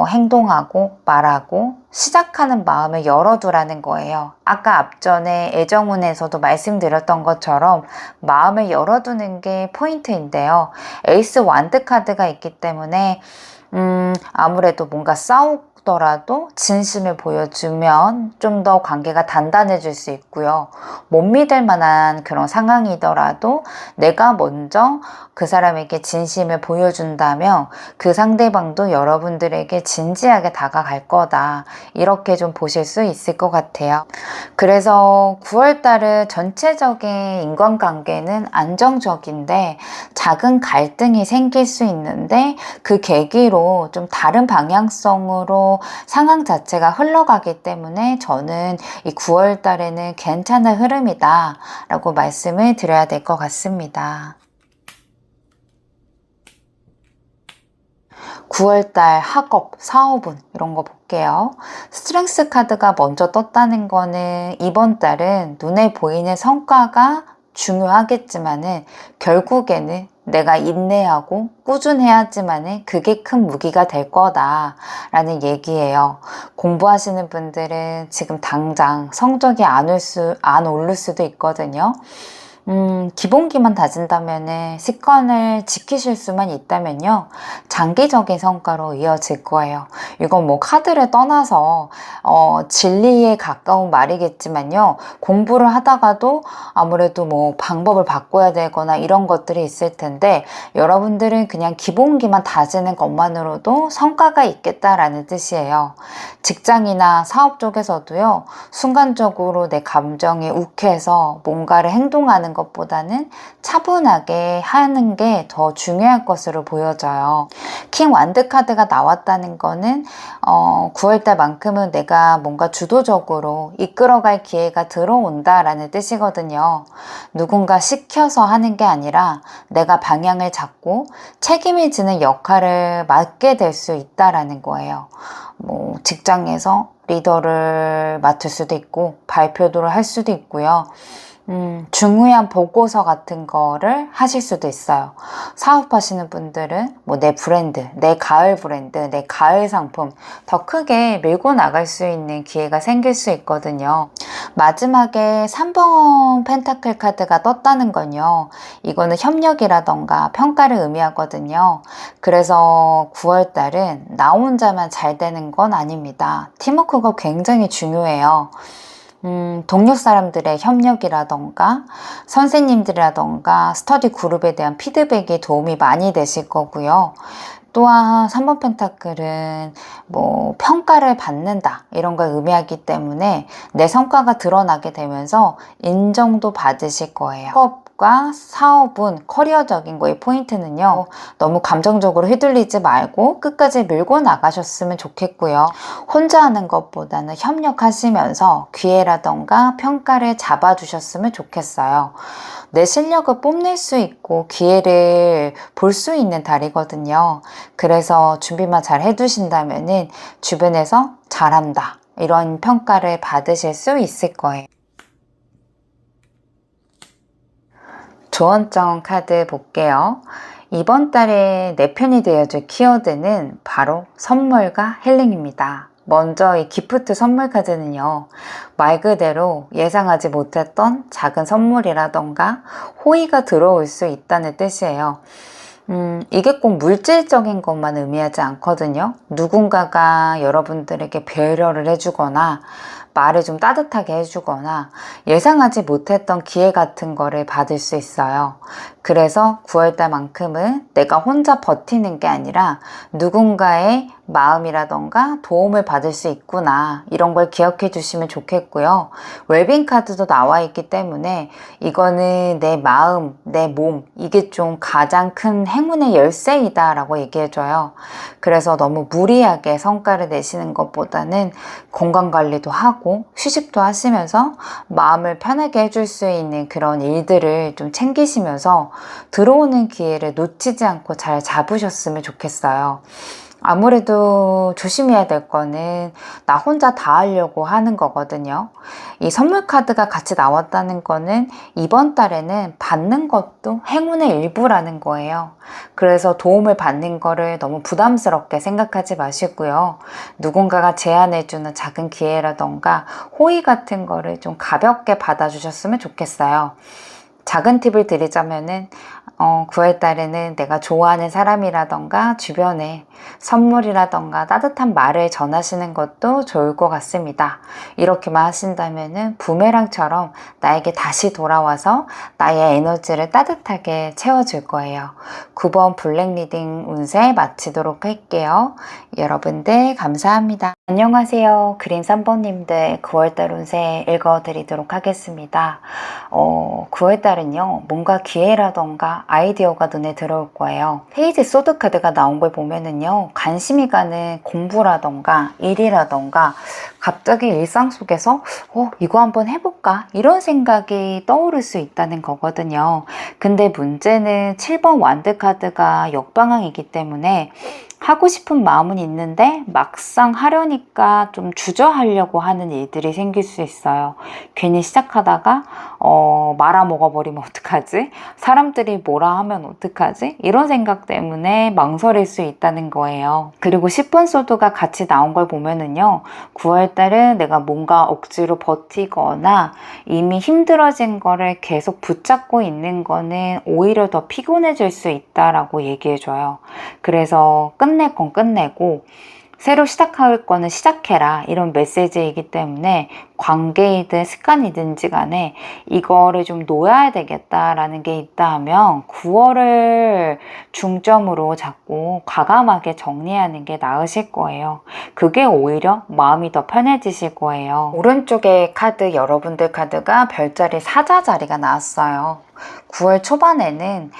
행동하고 말하고 시작하는 마음을 열어두라는 거예요. 아까 앞전에 애정운에서도 말씀드렸던 것처럼 마음을 열어두는 게 포인트인데요. 에이스 완드 카드가 있기 때문에 아무래도 뭔가 싸우더라도 진심을 보여주면 좀 더 관계가 단단해질 수 있고요. 못 믿을 만한 그런 상황이더라도 내가 먼저 그 사람에게 진심을 보여준다면 그 상대방도 여러분들에게 진지하게 다가갈 거다. 이렇게 좀 보실 수 있을 것 같아요. 그래서 9월달은 전체적인 인간관계는 안정적인데 작은 갈등이 생길 수 있는데 그 계기로 좀 다른 방향성으로 상황 자체가 흘러가기 때문에 저는 이 9월 달에는 괜찮은 흐름이다 라고 말씀을 드려야 될 것 같습니다. 9월달 학업, 사업운 이런 거 볼게요. 스트렝스 카드가 먼저 떴다는 거는 이번 달은 눈에 보이는 성과가 중요하겠지만은 결국에는 내가 인내하고 꾸준해야지만은 그게 큰 무기가 될 거다라는 얘기예요. 공부하시는 분들은 지금 당장 성적이 안 오를 수도 있거든요. 기본기만 다진다면은 습관을 지키실 수만 있다면요. 장기적인 성과로 이어질 거예요. 이건 뭐 카드를 떠나서 진리에 가까운 말이겠지만요. 공부를 하다가도 아무래도 뭐 방법을 바꿔야 되거나 이런 것들이 있을 텐데 여러분들은 그냥 기본기만 다지는 것만으로도 성과가 있겠다라는 뜻이에요. 직장이나 사업 쪽에서도요. 순간적으로 내 감정이 욱해서 뭔가를 행동하는 것보다는 차분하게 하는 게 더 중요할 것으로 보여져요. 킹 완드 카드가 나왔다는 거는 9월달만큼은 내가 뭔가 주도적으로 이끌어갈 기회가 들어온다라는 뜻이거든요. 누군가 시켜서 하는 게 아니라 내가 방향을 잡고 책임을 지는 역할을 맡게 될 수 있다라는 거예요. 뭐 직장에서 리더를 맡을 수도 있고 발표를 할 수도 있고요. 중요한 보고서 같은 거를 하실 수도 있어요. 사업하시는 분들은 뭐 내 브랜드, 내 가을 브랜드, 내 가을 상품 더 크게 밀고 나갈 수 있는 기회가 생길 수 있거든요. 마지막에 3번 펜타클 카드가 떴다는 건요. 이거는 협력이라던가 평가를 의미하거든요. 그래서 9월 달은 나 혼자만 잘 되는 건 아닙니다. 팀워크가 굉장히 중요해요. 동료 사람들의 협력이라던가 선생님들이라던가 스터디 그룹에 대한 피드백이 도움이 많이 되실 거고요. 또한 3번 펜타클은 뭐 평가를 받는다 이런 걸 의미하기 때문에 내 성과가 드러나게 되면서 인정도 받으실 거예요. 사업과 사업은 커리어적인 거의 포인트는요. 너무 감정적으로 휘둘리지 말고 끝까지 밀고 나가셨으면 좋겠고요. 혼자 하는 것보다는 협력하시면서 기회라던가 평가를 잡아주셨으면 좋겠어요. 내 실력을 뽐낼 수 있고 기회를 볼 수 있는 달이거든요. 그래서 준비만 잘 해두신다면은 주변에서 잘한다 이런 평가를 받으실 수 있을 거예요. 조언정 카드 볼게요. 이번 달에 내 편이 되어줄 키워드는 바로 선물과 힐링입니다. 먼저 이 기프트 선물 카드는요. 말 그대로 예상하지 못했던 작은 선물이라던가 호의가 들어올 수 있다는 뜻이에요. 이게 꼭 물질적인 것만 의미하지 않거든요. 누군가가 여러분들에게 배려를 해주거나 말을 좀 따뜻하게 해주거나 예상하지 못했던 기회 같은 거를 받을 수 있어요. 그래서 9월달만큼은 내가 혼자 버티는 게 아니라 누군가의 마음이라던가 도움을 받을 수 있구나 이런 걸 기억해 주시면 좋겠고요. 웰빙 카드도 나와 있기 때문에 이거는 내 마음, 내 몸 이게 좀 가장 큰 행운의 열쇠이다 라고 얘기해줘요. 그래서 너무 무리하게 성과를 내시는 것보다는 건강관리도 하고 휴식도 하시면서 마음을 편하게 해줄 수 있는 그런 일들을 좀 챙기시면서 들어오는 기회를 놓치지 않고 잘 잡으셨으면 좋겠어요. 아무래도 조심해야 될 거는 나 혼자 다 하려고 하는 거거든요. 이 선물 카드가 같이 나왔다는 거는 이번 달에는 받는 것도 행운의 일부라는 거예요. 그래서 도움을 받는 거를 너무 부담스럽게 생각하지 마시고요. 누군가가 제안해주는 작은 기회라던가 호의 같은 거를 좀 가볍게 받아주셨으면 좋겠어요. 작은 팁을 드리자면은 9월 달에는 내가 좋아하는 사람이라던가 주변에 선물이라던가 따뜻한 말을 전하시는 것도 좋을 것 같습니다. 이렇게만 하신다면은 부메랑처럼 나에게 다시 돌아와서 나의 에너지를 따뜻하게 채워줄 거예요. 9번 블랙 리딩 운세 마치도록 할게요. 여러분들 감사합니다. 안녕하세요. 그린 3번님들 9월달 운세 읽어드리도록 하겠습니다. 9월달은요, 뭔가 기회라던가 아이디어가 눈에 들어올 거예요. 페이지 소드 카드가 나온 걸 보면은요, 관심이 가는 공부라던가 일이라던가 갑자기 일상 속에서 이거 한번 해볼까? 이런 생각이 떠오를 수 있다는 거거든요. 근데 문제는 7번 완드 카드가 역방향이기 때문에 하고 싶은 마음은 있는데 막상 하려니까 좀 주저하려고 하는 일들이 생길 수 있어요. 괜히 시작하다가 말아먹어버리면 어떡하지? 사람들이 뭐라 하면 어떡하지? 이런 생각 때문에 망설일 수 있다는 거예요. 그리고 10번 소드가 같이 나온 걸 보면은요, 9월달은 내가 뭔가 억지로 버티거나 이미 힘들어진 거를 계속 붙잡고 있는 거는 오히려 더 피곤해질 수 있다라고 얘기해줘요. 그래서 끝낼 건 끝내고 새로 시작할 거는 시작해라, 이런 메시지이기 때문에 관계이든 습관이든지 간에 이거를 좀 놓아야 되겠다라는 게 있다 하면 9월을 중점으로 잡고 과감하게 정리하는 게 나으실 거예요. 그게 오히려 마음이 더 편해지실 거예요. 오른쪽에 카드, 여러분들 카드가 별자리 사자 자리가 나왔어요. 9월 초반에는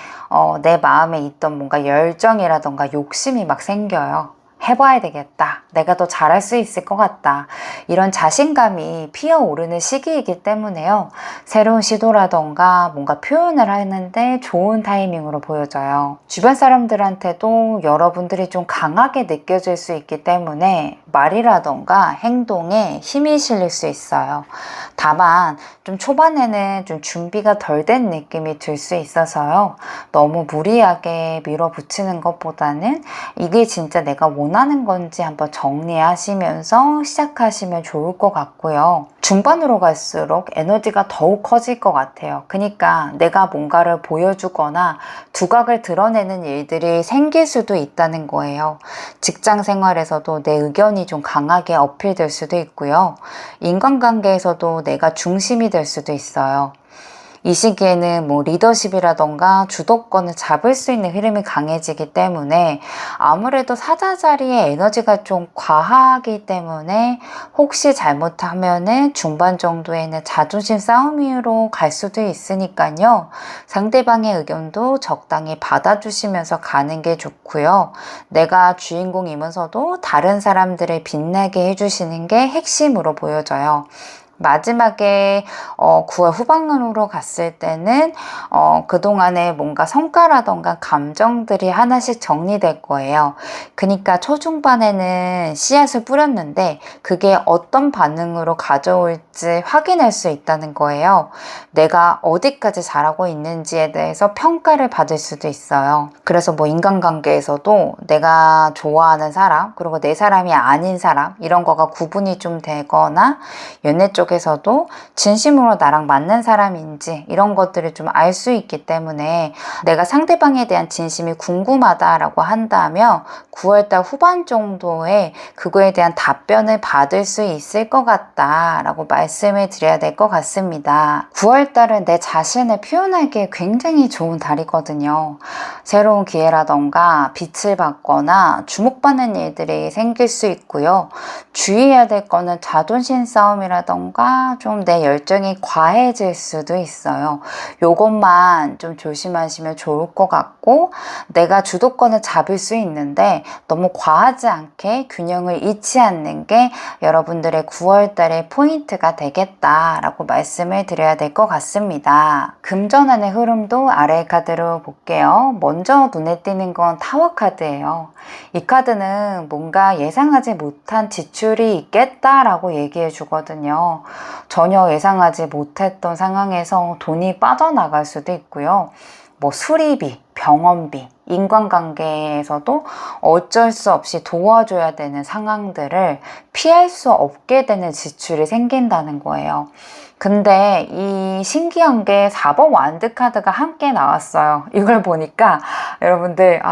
내 마음에 있던 뭔가 열정이라던가 욕심이 막 생겨요. 해봐야 되겠다. 내가 더 잘할 수 있을 것 같다. 이런 자신감이 피어오르는 시기이기 때문에요. 새로운 시도라던가 뭔가 표현을 하는데 좋은 타이밍으로 보여져요. 주변 사람들한테도 여러분들이 좀 강하게 느껴질 수 있기 때문에 말이라던가 행동에 힘이 실릴 수 있어요. 다만 좀 초반에는 좀 준비가 덜 된 느낌이 들 수 있어서요. 너무 무리하게 밀어붙이는 것보다는 이게 진짜 내가 원하는 건지 한번 정리하시면서 시작하시면 좋을 것 같고요. 중반으로 갈수록 에너지가 더욱 커질 것 같아요. 그러니까 내가 뭔가를 보여주거나 두각을 드러내는 일들이 생길 수도 있다는 거예요. 직장 생활에서도 내 의견이 좀 강하게 어필될 수도 있고요. 인간관계에서도 내가 중심이 될 수도 있어요. 이 시기에는 뭐 리더십이라던가 주도권을 잡을 수 있는 흐름이 강해지기 때문에 아무래도 사자 자리의 에너지가 좀 과하기 때문에 혹시 잘못하면은 중반 정도에는 자존심 싸움으로 갈 수도 있으니까요. 상대방의 의견도 적당히 받아주시면서 가는 게 좋고요. 내가 주인공이면서도 다른 사람들을 빛나게 해주시는 게 핵심으로 보여져요. 마지막에 9월 후반으로 갔을 때는 그동안에 뭔가 성과라던가 감정들이 하나씩 정리될 거예요. 그러니까 초중반에는 씨앗을 뿌렸는데 그게 어떤 반응으로 가져올지 확인할 수 있다는 거예요. 내가 어디까지 잘하고 있는지에 대해서 평가를 받을 수도 있어요. 그래서 뭐 인간관계에서도 내가 좋아하는 사람, 그리고 내 사람이 아닌 사람, 이런 거가 구분이 좀 되거나 연애 쪽에서도 진심으로 나랑 맞는 사람인지 이런 것들을 좀 알 수 있기 때문에 내가 상대방에 대한 진심이 궁금하다라고 한다면 9월달 후반 정도에 그거에 대한 답변을 받을 수 있을 것 같다라고 말씀을 드려야 될 것 같습니다. 9월달은 내 자신을 표현하기에 굉장히 좋은 달이거든요. 새로운 기회라던가 빛을 받거나 주목받는 일들이 생길 수 있고요. 주의해야 될 거는 자존심 싸움이라던가 좀 내 열정이 과해질 수도 있어요. 요것만 좀 조심하시면 좋을 것 같고, 내가 주도권을 잡을 수 있는데 너무 과하지 않게 균형을 잃지 않는 게 여러분들의 9월달의 포인트가 되겠다라고 말씀을 드려야 될 것 같습니다. 금전운의 흐름도 아래 카드로 볼게요. 먼저 눈에 띄는 건 타워 카드예요. 이 카드는 뭔가 예상하지 못한 지출이 있겠다라고 얘기해 주거든요. 전혀 예상하지 못했던 상황에서 돈이 빠져나갈 수도 있고요. 뭐 수리비, 병원비, 인간관계에서도 어쩔 수 없이 도와줘야 되는 상황들을 피할 수 없게 되는 지출이 생긴다는 거예요. 근데 이 신기한 게 4번 와인드 카드가 함께 나왔어요. 이걸 보니까 여러분들,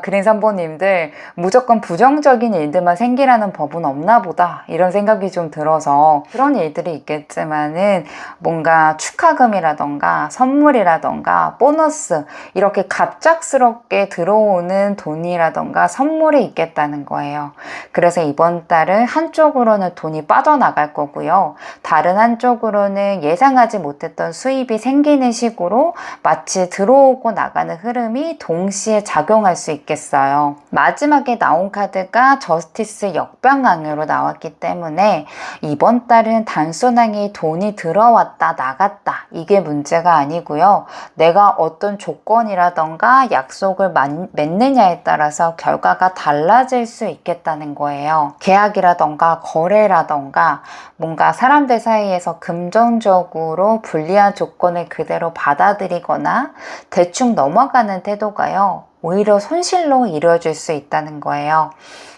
그린 3번님들 무조건 부정적인 일들만 생기라는 법은 없나 보다 이런 생각이 좀 들어서 그런 일들이 있겠지만은 뭔가 축하금이라던가 선물이라던가 보너스 이렇게 갑작스럽게 들어오는 돈이라던가 선물이 있겠다는 거예요. 그래서 이번 달은 한쪽으로는 돈이 빠져나갈 거고요. 다른 한쪽으로는 예상하지 못했던 수입이 생기는 식으로 마치 들어오고 나가는 흐름이 동시에 작용할 수 있겠어요. 마지막에 나온 카드가 저스티스 역방향으로 나왔기 때문에 이번 달은 단순하게 돈이 들어왔다 나갔다 이게 문제가 아니고요. 내가 어떤 조건이라던가 약속을 맺느냐에 따라서 결과가 달라질 수 있겠다는 거예요. 계약이라던가 거래라던가 뭔가 사람들 사이에서 금전적으로 불리한 조건을 그대로 받아들이거나 대충 넘어가는 태도가요. 오히려 손실로 이루어질 수 있다는 거예요.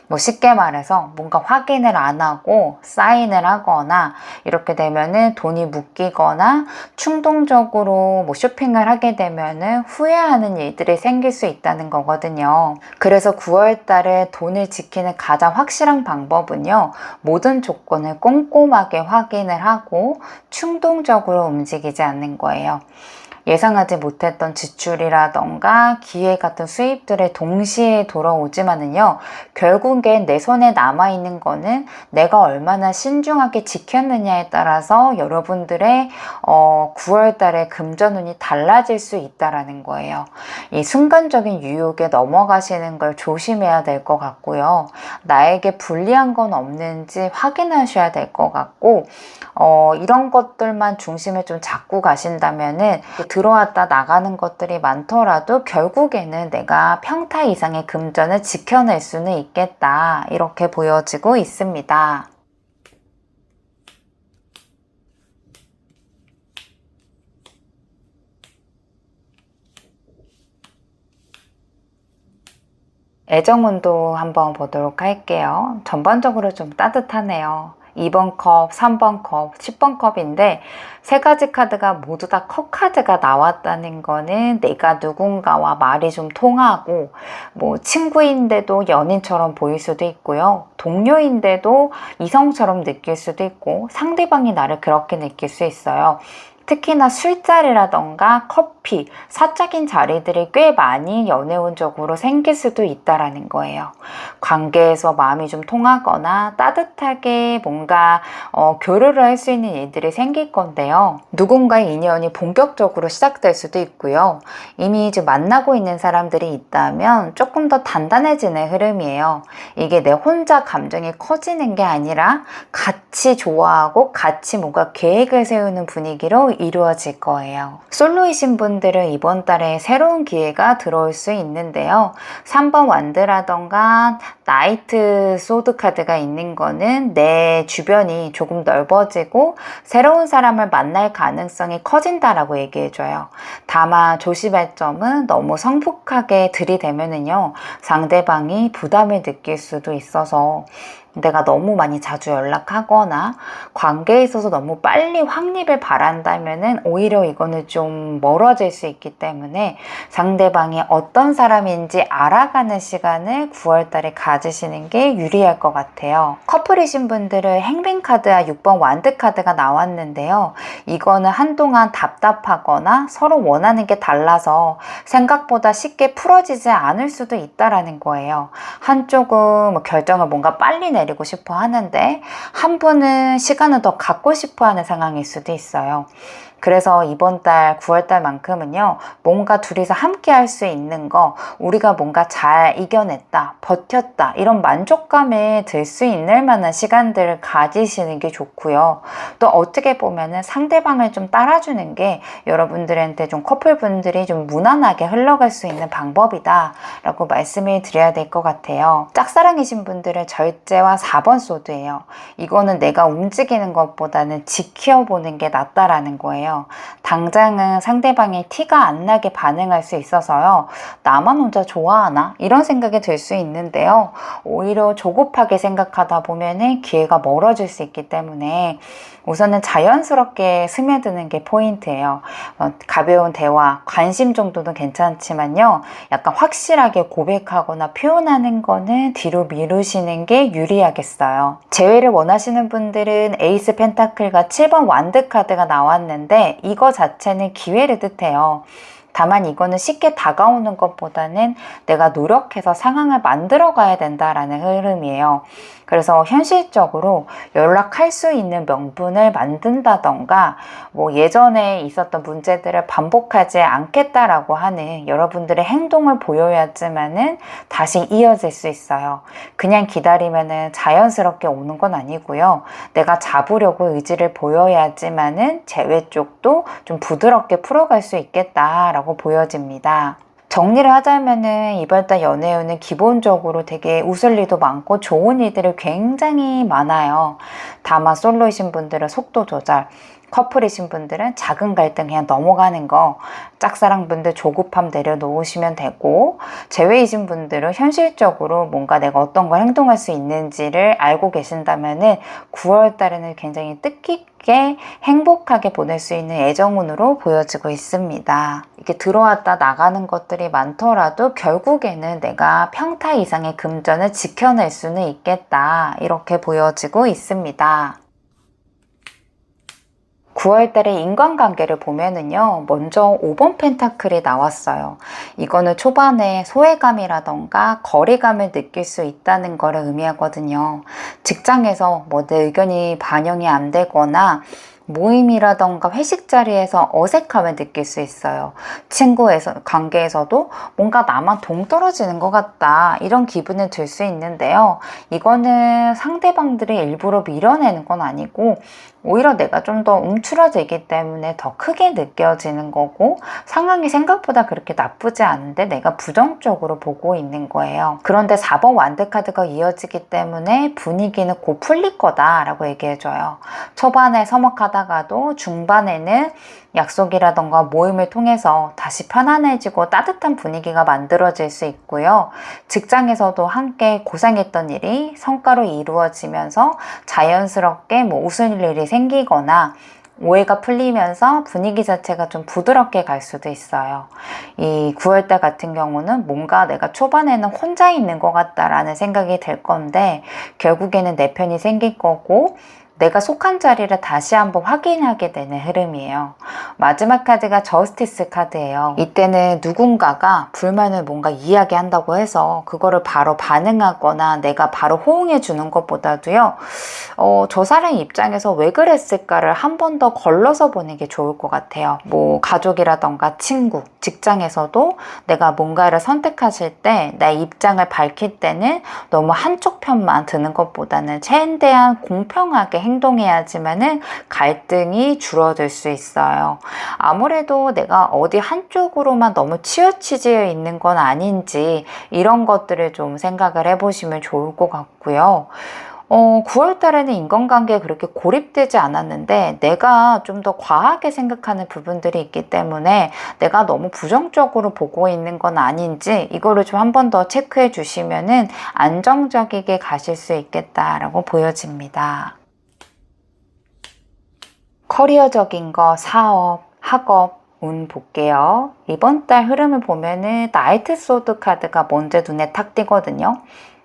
뭐 쉽게 말해서 뭔가 확인을 안 하고 사인을 하거나 이렇게 되면은 돈이 묶이거나 충동적으로 뭐 쇼핑을 하게 되면은 후회하는 일들이 생길 수 있다는 거거든요. 그래서 9월 달에 돈을 지키는 가장 확실한 방법은요. 모든 조건을 꼼꼼하게 확인을 하고 충동적으로 움직이지 않는 거예요. 예상하지 못했던 지출이라던가 기회 같은 수입들이 동시에 돌아오지만은요, 결국엔 내 손에 남아있는 거는 내가 얼마나 신중하게 지켰느냐에 따라서 여러분들의 9월 달에 금전운이 달라질 수 있다라는 거예요. 이 순간적인 유혹에 넘어가시는 걸 조심해야 될 것 같고요. 나에게 불리한 건 없는지 확인하셔야 될 것 같고, 이런 것들만 중심을 좀 잡고 가신다면은 들어왔다 나가는 것들이 많더라도 결국에는 내가 평타 이상의 금전을 지켜낼 수는 있겠다 이렇게 보여지고 있습니다. 애정운도 한번 보도록 할게요. 전반적으로 좀 따뜻하네요. 2번 컵, 3번 컵, 10번 컵인데 세 가지 카드가 모두 다 컵 카드가 나왔다는 거는 내가 누군가와 말이 좀 통하고 뭐 친구인데도 연인처럼 보일 수도 있고요. 동료인데도 이성처럼 느낄 수도 있고 상대방이 나를 그렇게 느낄 수 있어요. 특히나 술자리라던가 커피, 사적인 자리들이 꽤 많이 연애운적으로 생길 수도 있다라는 거예요. 관계에서 마음이 좀 통하거나 따뜻하게 뭔가 교류를 할 수 있는 일들이 생길 건데요. 누군가의 인연이 본격적으로 시작될 수도 있고요. 이미 이제 만나고 있는 사람들이 있다면 조금 더 단단해지는 흐름이에요. 이게 내 혼자 감정이 커지는 게 아니라 같이 좋아하고 같이 뭔가 계획을 세우는 분위기로 이루어질 거예요. 솔로이신 분들은 이번 달에 새로운 기회가 들어올 수 있는데요. 3번 완드라던가 나이트 소드 카드가 있는 거는 내 주변이 조금 넓어지고 새로운 사람을 만날 가능성이 커진다라고 얘기해줘요. 다만 조심할 점은 너무 성폭하게 들이대면은요, 상대방이 부담을 느낄 수도 있어서 내가 너무 많이 자주 연락하거나 관계에 있어서 너무 빨리 확립을 바란다면은 오히려 이거는 좀 멀어질 수 있기 때문에 상대방이 어떤 사람인지 알아가는 시간을 9월 달에 가지시는 게 유리할 것 같아요. 커플이신 분들은 행빈카드와 6번 완드카드가 나왔는데요. 이거는 한동안 답답하거나 서로 원하는 게 달라서 생각보다 쉽게 풀어지지 않을 수도 있다라는 거예요. 한쪽은 뭐 결정을 뭔가 빨리 내리고 싶어 하는데 한 분은 시간을 더 갖고 싶어 하는 상황일 수도 있어요. 그래서 이번 달 9월 달만큼은요, 뭔가 둘이서 함께 할 수 있는 거, 우리가 뭔가 잘 이겨냈다, 버텼다, 이런 만족감에 들 수 있을 만한 시간들을 가지시는 게 좋고요. 또 어떻게 보면은 상대방을 좀 따라주는 게 여러분들한테 좀 커플분들이 좀 무난하게 흘러갈 수 있는 방법이다 라고 말씀을 드려야 될 것 같아요. 짝사랑이신 분들은 절제와 4번 소드예요. 이거는 내가 움직이는 것보다는 지켜보는 게 낫다라는 거예요. 거예요. 당장은 상대방이 티가 안 나게 반응할 수 있어서요. 나만 혼자 좋아하나? 이런 생각이 들 수 있는데요. 오히려 조급하게 생각하다 보면은 기회가 멀어질 수 있기 때문에 우선은 자연스럽게 스며드는 게 포인트예요. 가벼운 대화, 관심 정도는 괜찮지만요. 약간 확실하게 고백하거나 표현하는 거는 뒤로 미루시는 게 유리하겠어요. 재회를 원하시는 분들은 에이스 펜타클과 7번 완드 카드가 나왔는데 이거 자체는 기회를 뜻해요. 다만 이거는 쉽게 다가오는 것보다는 내가 노력해서 상황을 만들어 가야 된다라는 흐름이에요. 그래서 현실적으로 연락할 수 있는 명분을 만든다던가 뭐 예전에 있었던 문제들을 반복하지 않겠다라고 하는 여러분들의 행동을 보여야지만은 다시 이어질 수 있어요. 그냥 기다리면은 자연스럽게 오는 건 아니고요. 내가 잡으려고 의지를 보여야지만은 재회 쪽도 좀 부드럽게 풀어갈 수 있겠다라고 보여집니다. 정리를 하자면은 이번 달 연애운은 기본적으로 되게 웃을 일도 많고 좋은 일들이 굉장히 많아요. 다만 솔로이신 분들은 속도 조절, 커플이신 분들은 작은 갈등 그냥 넘어가는 거, 짝사랑 분들 조급함 내려놓으시면 되고, 재회이신 분들은 현실적으로 뭔가 내가 어떤 걸 행동할 수 있는지를 알고 계신다면은 9월 달에는 굉장히 뜻깊게 행복하게 보낼 수 있는 애정운으로 보여지고 있습니다. 이렇게 들어왔다 나가는 것들이 많더라도 결국에는 내가 평타 이상의 금전을 지켜낼 수는 있겠다, 이렇게 보여지고 있습니다. 9월 달에 인간관계를 보면은요, 먼저 5번 펜타클이 나왔어요. 이거는 초반에 소외감이라던가 거리감을 느낄 수 있다는 거를 의미하거든요. 직장에서 뭐 내 의견이 반영이 안 되거나 모임이라던가 회식 자리에서 어색함을 느낄 수 있어요. 친구에서 관계에서도 뭔가 나만 동떨어지는 것 같다, 이런 기분을 들 수 있는데요. 이거는 상대방들이 일부러 밀어내는 건 아니고 오히려 내가 좀 더 움츠러들기 때문에 더 크게 느껴지는 거고, 상황이 생각보다 그렇게 나쁘지 않은데 내가 부정적으로 보고 있는 거예요. 그런데 4번 완드카드가 이어지기 때문에 분위기는 곧 풀릴 거다라고 얘기해줘요. 초반에 서먹하다가도 중반에는 약속이라던가 모임을 통해서 다시 편안해지고 따뜻한 분위기가 만들어질 수 있고요. 직장에서도 함께 고생했던 일이 성과로 이루어지면서 자연스럽게 뭐 웃을 일이 생기거나 오해가 풀리면서 분위기 자체가 좀 부드럽게 갈 수도 있어요. 이 9월달 같은 경우는 뭔가 내가 초반에는 혼자 있는 것 같다라는 생각이 들 건데 결국에는 내 편이 생길 거고 내가 속한 자리를 다시 한번 확인하게 되는 흐름이에요. 마지막 카드가 저스티스 카드예요. 이때는 누군가가 불만을 뭔가 이야기한다고 해서 그거를 바로 반응하거나 내가 바로 호응해 주는 것보다도요, 저 사람 입장에서 왜 그랬을까를 한 번 더 걸러서 보는 게 좋을 것 같아요. 뭐 가족이라던가 친구, 직장에서도 내가 뭔가를 선택하실 때 내 입장을 밝힐 때는 너무 한쪽 편만 드는 것보다는 최대한 공평하게 행동해야지만은 갈등이 줄어들 수 있어요. 아무래도 내가 어디 한쪽으로만 너무 치우치져 있는 건 아닌지 이런 것들을 좀 생각을 해보시면 좋을 것 같고요. 9월 달에는 인간관계에 그렇게 고립되지 않았는데 내가 좀 더 과하게 생각하는 부분들이 있기 때문에 내가 너무 부정적으로 보고 있는 건 아닌지 이거를 좀 한 번 더 체크해 주시면은 안정적이게 가실 수 있겠다라고 보여집니다. 커리어적인 거, 사업, 학업, 운 볼게요. 이번 달 흐름을 보면은 나이트 소드 카드가 먼저 눈에 탁 띄거든요.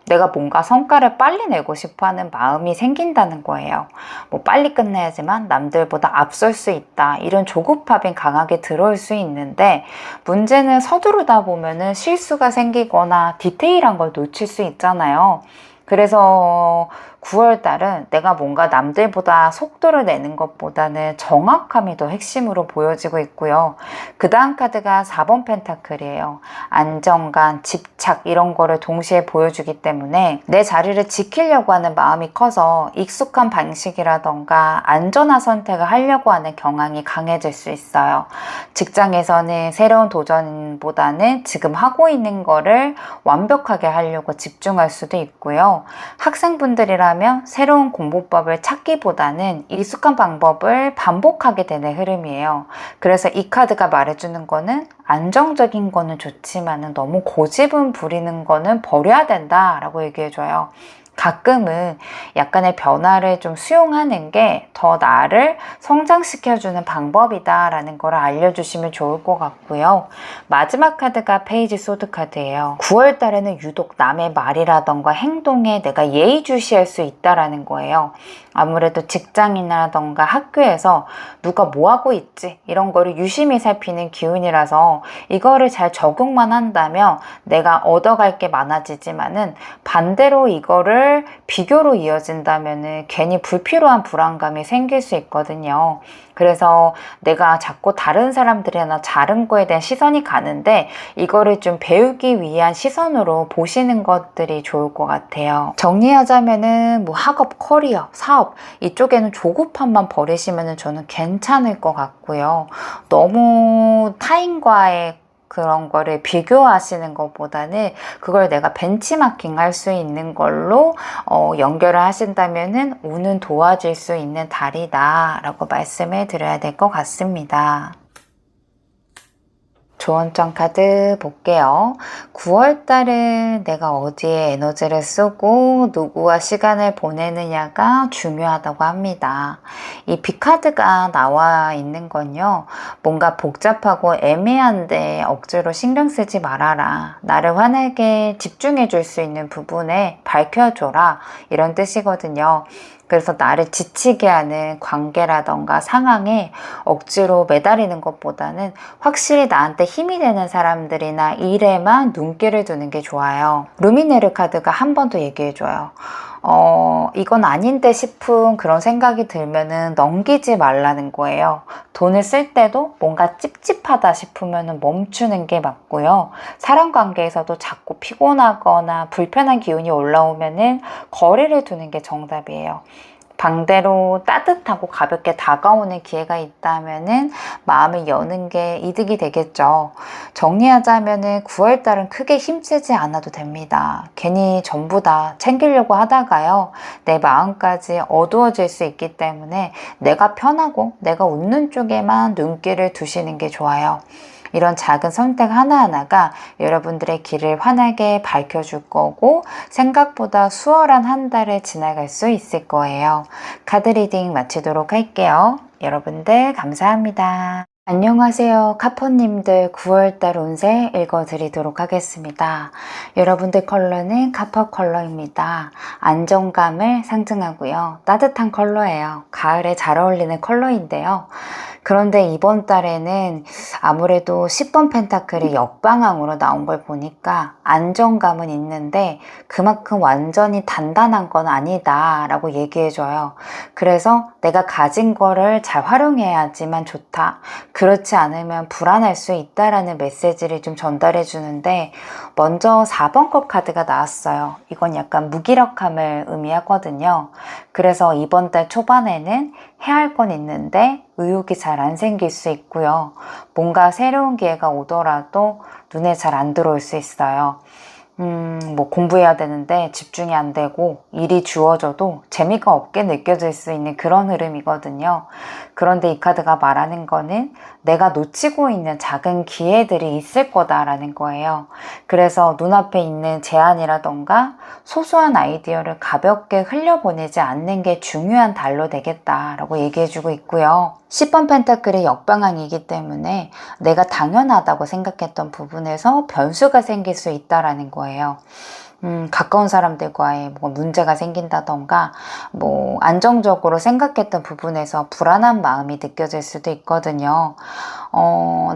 내가 뭔가 성과를 빨리 내고 싶어 하는 마음이 생긴다는 거예요. 뭐 빨리 끝내야지만 남들보다 앞설 수 있다, 이런 조급함이 강하게 들어올 수 있는데 문제는 서두르다 보면은 실수가 생기거나 디테일한 걸 놓칠 수 있잖아요. 그래서 9월 달은 내가 뭔가 남들보다 속도를 내는 것보다는 정확함이 더 핵심으로 보여지고 있고요. 그 다음 카드가 4번 펜타클이에요. 안정감, 집착 이런 거를 동시에 보여주기 때문에 내 자리를 지키려고 하는 마음이 커서 익숙한 방식이라던가 안전한 선택을 하려고 하는 경향이 강해질 수 있어요. 직장에서는 새로운 도전보다는 지금 하고 있는 거를 완벽하게 하려고 집중할 수도 있고요. 학생분들이라 증가하면 새로운 공부법을 찾기보다는 익숙한 방법을 반복하게 되는 흐름이에요. 그래서 이 카드가 말해주는 거는 안정적인 거는 좋지만 너무 고집은 부리는 거는 버려야 된다라고 얘기해줘요. 가끔은 약간의 변화를 좀 수용하는 게 더 나를 성장시켜주는 방법이다라는 걸 알려주시면 좋을 것 같고요. 마지막 카드가 페이지 소드 카드예요. 9월 달에는 유독 남의 말이라던가 행동에 내가 예의주시할 수 있다라는 거예요. 아무래도 직장이나던가 학교에서 누가 뭐하고 있지 이런 거를 유심히 살피는 기운이라서 이거를 잘 적용만 한다면 내가 얻어갈 게 많아지지만은 반대로 이거를 비교로 이어진다면은 괜히 불필요한 불안감이 생길 수 있거든요. 그래서 내가 자꾸 다른 사람들이나 다른 거에 대한 시선이 가는데 이거를 좀 배우기 위한 시선으로 보시는 것들이 좋을 것 같아요. 정리하자면은 뭐 학업, 커리어, 사업 이쪽에는 조급함만 버리시면은 저는 괜찮을 것 같고요. 너무 타인과의 그런 거를 비교하시는 것보다는 그걸 내가 벤치마킹 할 수 있는 걸로 연결을 하신다면은 운은 도와줄 수 있는 달이다 라고 말씀을 드려야 될 것 같습니다. 조언점 카드 볼게요. 9월 달은 내가 어디에 에너지를 쓰고 누구와 시간을 보내느냐가 중요하다고 합니다. 이 B카드가 나와 있는 건요. 뭔가 복잡하고 애매한데 억지로 신경 쓰지 말아라. 나를 환하게 집중해 줄 수 있는 부분에 밝혀줘라. 이런 뜻이거든요. 그래서 나를 지치게 하는 관계라던가 상황에 억지로 매달리는 것보다는 확실히 나한테 힘이 되는 사람들이나 일에만 눈길을 두는 게 좋아요. 루미네르 카드가 한 번 더 얘기해줘요. 이건 아닌데 싶은 그런 생각이 들면은 넘기지 말라는 거예요. 돈을 쓸 때도 뭔가 찝찝하다 싶으면은 멈추는 게 맞고요. 사람 관계에서도 자꾸 피곤하거나 불편한 기운이 올라오면은 거리를 두는 게 정답이에요. 반대로 따뜻하고 가볍게 다가오는 기회가 있다면은 마음을 여는 게 이득이 되겠죠. 정리하자면은 9월 달은 크게 힘쓰지 않아도 됩니다. 괜히 전부 다 챙기려고 하다가요. 내 마음까지 어두워질 수 있기 때문에 내가 편하고 내가 웃는 쪽에만 눈길을 두시는 게 좋아요. 이런 작은 선택 하나하나가 여러분들의 길을 환하게 밝혀줄 거고 생각보다 수월한 한 달을 지나갈 수 있을 거예요. 카드 리딩 마치도록 할게요. 여러분들 감사합니다. 안녕하세요. 카퍼님들 9월달 운세 읽어드리도록 하겠습니다. 여러분들 컬러는 카퍼 컬러입니다. 안정감을 상징하고요. 따뜻한 컬러예요. 가을에 잘 어울리는 컬러인데요. 그런데 이번 달에는 아무래도 10번 펜타클이 역방향으로 나온 걸 보니까 안정감은 있는데 그만큼 완전히 단단한 건 아니다 라고 얘기해줘요. 그래서 내가 가진 거를 잘 활용해야지만 좋다. 그렇지 않으면 불안할 수 있다라는 메시지를 좀 전달해 주는데 먼저 4번 컵 카드가 나왔어요. 이건 약간 무기력함을 의미하거든요. 그래서 이번 달 초반에는 해야 할 건 있는데 의욕이 잘 안 생길 수 있고요. 뭔가 새로운 기회가 오더라도 눈에 잘 안 들어올 수 있어요. 뭐 공부해야 되는데 집중이 안 되고 일이 주어져도 재미가 없게 느껴질 수 있는 그런 흐름이거든요. 그런데 이 카드가 말하는 거는 내가 놓치고 있는 작은 기회들이 있을 거다라는 거예요. 그래서 눈앞에 있는 제안이라던가 소소한 아이디어를 가볍게 흘려보내지 않는 게 중요한 달로 되겠다라고 얘기해주고 있고요. 10번 펜타클의 역방향이기 때문에 내가 당연하다고 생각했던 부분에서 변수가 생길 수 있다라는 거예요. 가까운 사람들과의 뭐 문제가 생긴다던가 뭐 안정적으로 생각했던 부분에서 불안한 마음이 느껴질 수도 있거든요.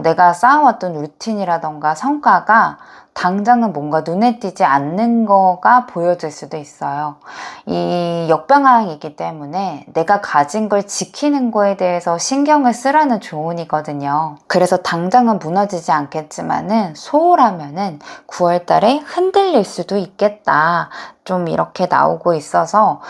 내가 쌓아왔던 루틴이라던가 성과가 당장은 뭔가 눈에 띄지 않는 거가 보여질 수도 있어요. 이 역방향이기 때문에 내가 가진 걸 지키는 거에 대해서 신경을 쓰라는 조언이거든요. 그래서 당장은 무너지지 않겠지만은 소홀하면은 9월 달에 흔들릴 수도 있겠다. 좀 이렇게 나오고 있어서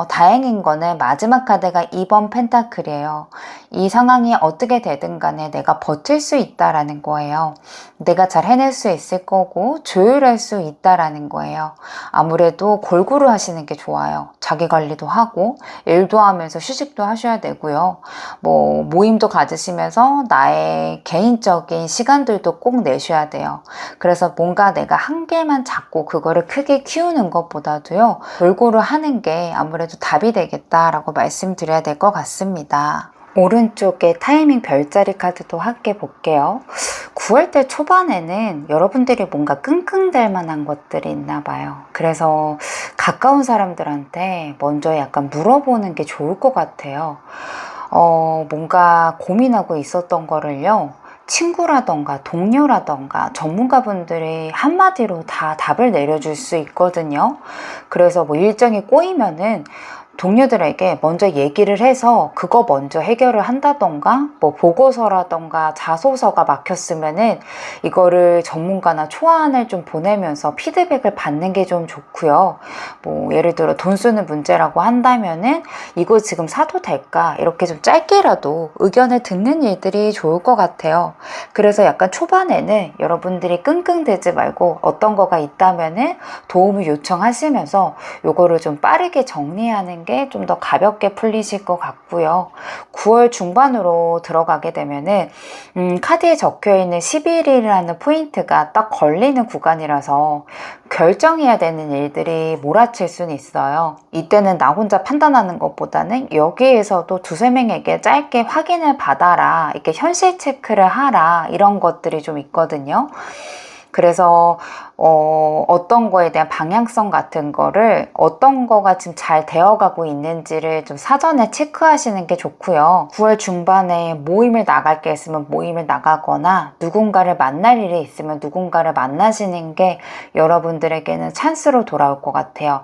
다행인 거는 마지막 카드가 2번 펜타클이에요. 이 상황이 어떻게 되든 간에 내가 버틸 수 있다라는 거예요. 내가 잘 해낼 수 있을 거고 조율할 수 있다라는 거예요. 아무래도 골고루 하시는 게 좋아요. 자기 관리도 하고 일도 하면서 휴식도 하셔야 되고요. 뭐 모임도 가지시면서 나의 개인적인 시간들도 꼭 내셔야 돼요. 그래서 뭔가 내가 한 개만 잡고 그거를 크게 키우는 것보다도요, 골고루 하는 게 아무래도 답이 되겠다라고 말씀드려야 될 것 같습니다. 오른쪽에 타이밍 별자리 카드도 함께 볼게요. 9월달 초반에는 여러분들이 뭔가 끙끙댈 만한 것들이 있나 봐요. 그래서 가까운 사람들한테 먼저 약간 물어보는 게 좋을 것 같아요. 뭔가 고민하고 있었던 거를요, 친구라던가 동료라던가 전문가분들이 한마디로 다 답을 내려줄 수 있거든요. 그래서 뭐 일정이 꼬이면은 동료들에게 먼저 얘기를 해서 그거 먼저 해결을 한다던가, 뭐 보고서라던가 자소서가 막혔으면은 이거를 전문가나 초안을 좀 보내면서 피드백을 받는 게 좀 좋고요. 뭐 예를 들어 돈 쓰는 문제라고 한다면은 이거 지금 사도 될까? 이렇게 좀 짧게라도 의견을 듣는 일들이 좋을 것 같아요. 그래서 약간 초반에는 여러분들이 끙끙대지 말고 어떤 거가 있다면은 도움을 요청하시면서 요거를 좀 빠르게 정리하는 게 좀 더 가볍게 풀리실 것 같고요. 9월 중반으로 들어가게 되면은 카드에 적혀있는 11일이라는 포인트가 딱 걸리는 구간이라서 결정해야 되는 일들이 몰아칠 수는 있어요. 이때는 나 혼자 판단하는 것보다는 여기에서도 두세 명에게 짧게 확인을 받아라, 이렇게 현실 체크를 하라, 이런 것들이 좀 있거든요. 그래서 어떤 거에 대한 방향성 같은 거를, 어떤 거가 지금 잘 되어가고 있는지를 좀 사전에 체크하시는 게 좋고요. 9월 중반에 모임을 나갈 게 있으면 모임을 나가거나 누군가를 만날 일이 있으면 누군가를 만나시는 게 여러분들에게는 찬스로 돌아올 것 같아요.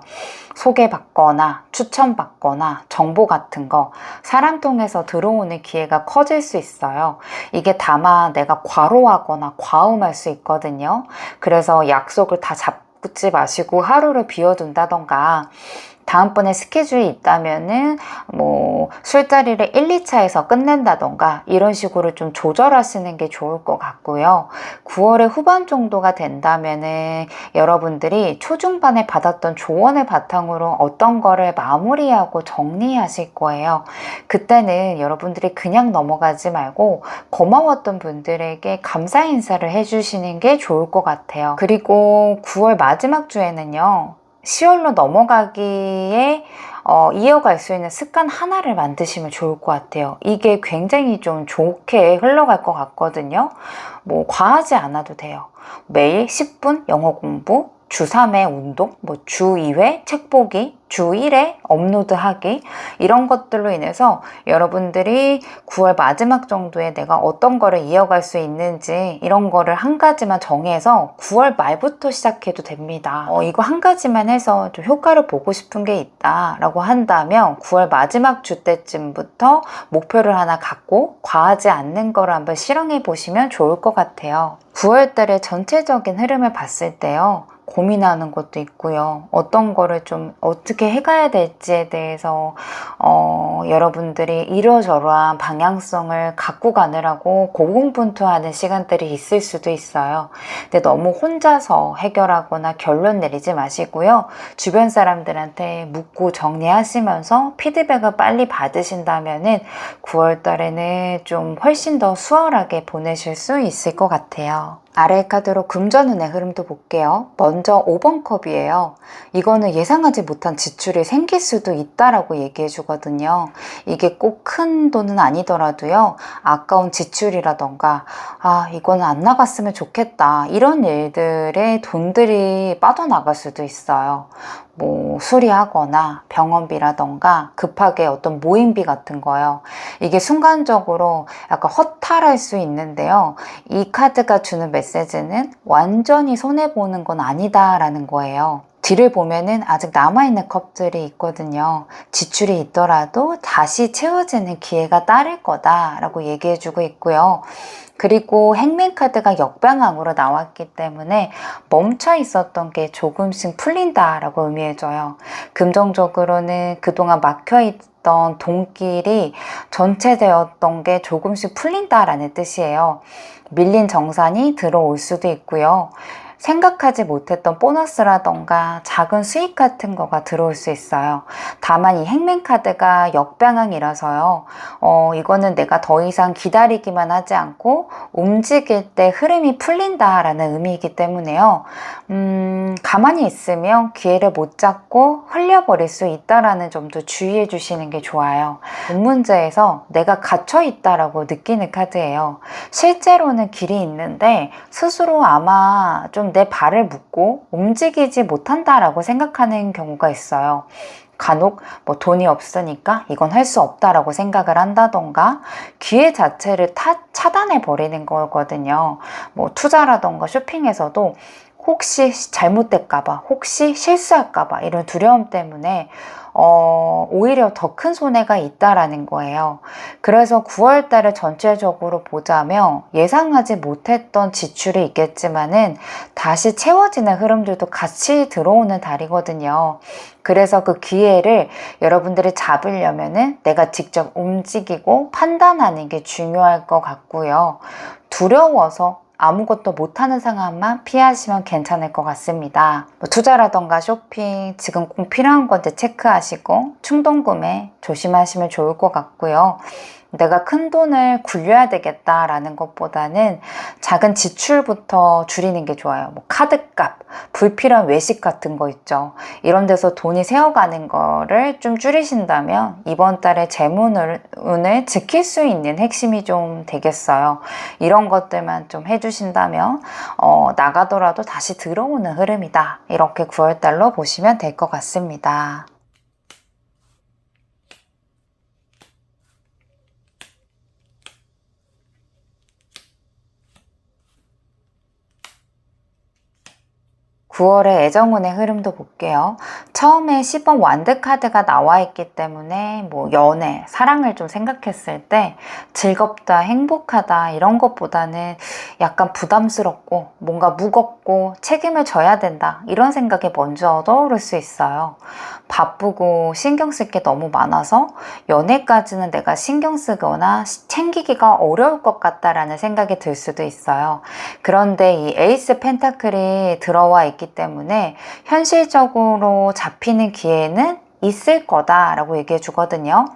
소개받거나 추천받거나 정보 같은 거, 사람 통해서 들어오는 기회가 커질 수 있어요. 이게 다만 내가 과로하거나 과음할 수 있거든요. 그래서 약속을 다 잡지 마시고 하루를 비워둔다던가, 다음번에 스케줄이 있다면은 뭐 술자리를 1, 2차에서 끝낸다던가 이런 식으로 좀 조절하시는 게 좋을 것 같고요. 9월의 후반 정도가 된다면은 여러분들이 초중반에 받았던 조언을 바탕으로 어떤 거를 마무리하고 정리하실 거예요. 그때는 여러분들이 그냥 넘어가지 말고 고마웠던 분들에게 감사 인사를 해주시는 게 좋을 것 같아요. 그리고 9월 마지막 주에는요, 10월로 넘어가기에 이어갈 수 있는 습관 하나를 만드시면 좋을 것 같아요. 이게 굉장히 좀 좋게 흘러갈 것 같거든요. 뭐 과하지 않아도 돼요. 매일 10분 영어 공부, 주 3회 운동, 뭐 주 2회 책 보기, 주 1회 업로드하기, 이런 것들로 인해서 여러분들이 9월 마지막 정도에 내가 어떤 거를 이어갈 수 있는지 이런 거를 한 가지만 정해서 9월 말부터 시작해도 됩니다. 이거 한 가지만 해서 좀 효과를 보고 싶은 게 있다라고 한다면 9월 마지막 주 때쯤부터 목표를 하나 갖고 과하지 않는 거를 한번 실행해 보시면 좋을 것 같아요. 9월 달의 전체적인 흐름을 봤을 때요, 고민하는 것도 있고요. 어떤 거를 좀 어떻게 해가야 될지에 대해서 여러분들이 이러저러한 방향성을 갖고 가느라고 고군분투하는 시간들이 있을 수도 있어요. 근데 너무 혼자서 해결하거나 결론 내리지 마시고요. 주변 사람들한테 묻고 정리하시면서 피드백을 빨리 받으신다면은 9월 달에는 좀 훨씬 더 수월하게 보내실 수 있을 것 같아요. 아래 카드로 금전운의 흐름도 볼게요. 먼저 5번 컵이에요. 이거는 예상하지 못한 지출이 생길 수도 있다라고 얘기해 주거든요. 이게 꼭 큰 돈은 아니더라도요, 아까운 지출이라던가, 이거는 안 나갔으면 좋겠다, 이런 일들에 돈들이 빠져나갈 수도 있어요. 뭐 수리하거나 병원비라던가 급하게 어떤 모임비 같은 거요. 이게 순간적으로 약간 허탈할 수 있는데요. 이 카드가 주는 메시지는 완전히 손해보는 건 아니다라는 거예요. 뒤를 보면은 아직 남아있는 컵들이 있거든요. 지출이 있더라도 다시 채워지는 기회가 따를 거다라고 얘기해주고 있고요. 그리고 행맨카드가 역방향으로 나왔기 때문에 멈춰 있었던 게 조금씩 풀린다라고 의미해줘요. 긍정적으로는 그동안 막혀있던 돈길이 전체되었던 게 조금씩 풀린다라는 뜻이에요. 밀린 정산이 들어올 수도 있고요. 생각하지 못했던 보너스라던가 작은 수익 같은 거가 들어올 수 있어요. 다만 이 행맨카드가 역방향이라서요. 이거는 내가 더 이상 기다리기만 하지 않고 움직일 때 흐름이 풀린다라는 의미이기 때문에요. 가만히 있으면 기회를 못 잡고 흘려버릴 수 있다라는 점도 주의해 주시는 게 좋아요. 돈 문제에서 내가 갇혀 있다라고 느끼는 카드예요. 실제로는 길이 있는데 스스로 아마 좀 내 발을 묶고 움직이지 못한다라고 생각하는 경우가 있어요. 간혹 뭐 돈이 없으니까 이건 할 수 없다라고 생각을 한다던가 기회 자체를 차단해 버리는 거거든요. 뭐 투자라던가 쇼핑에서도 혹시 잘못될까봐, 혹시 실수할까봐 이런 두려움 때문에 오히려 더 큰 손해가 있다라는 거예요. 그래서 9월 달을 전체적으로 보자면 예상하지 못했던 지출이 있겠지만은 다시 채워지는 흐름들도 같이 들어오는 달이거든요. 그래서 그 기회를 여러분들이 잡으려면은 내가 직접 움직이고 판단하는 게 중요할 것 같고요. 두려워서 아무것도 못하는 상황만 피하시면 괜찮을 것 같습니다. 뭐 투자라던가 쇼핑 지금 꼭 필요한 건지 체크하시고 충동구매 조심하시면 좋을 것 같고요. 내가 큰 돈을 굴려야 되겠다라는 것보다는 작은 지출부터 줄이는 게 좋아요. 뭐 카드값, 불필요한 외식 같은 거 있죠. 이런 데서 돈이 새어가는 거를 좀 줄이신다면 이번 달에 재물운을 지킬 수 있는 핵심이 좀 되겠어요. 이런 것들만 좀 해주신다면 나가더라도 다시 들어오는 흐름이다. 이렇게 9월 달로 보시면 될 것 같습니다. 9월의 애정운의 흐름도 볼게요. 처음에 10번 완드 카드가 나와 있기 때문에 뭐 연애, 사랑을 좀 생각했을 때 즐겁다, 행복하다 이런 것보다는 약간 부담스럽고 뭔가 무겁고 책임을 져야 된다 이런 생각이 먼저 떠오를 수 있어요. 바쁘고 신경 쓸 게 너무 많아서 연애까지는 내가 신경 쓰거나 챙기기가 어려울 것 같다라는 생각이 들 수도 있어요. 그런데 이 에이스 펜타클이 들어와 있기 때문에 현실적으로 잡히는 기회는 있을 거다라고 얘기해 주거든요.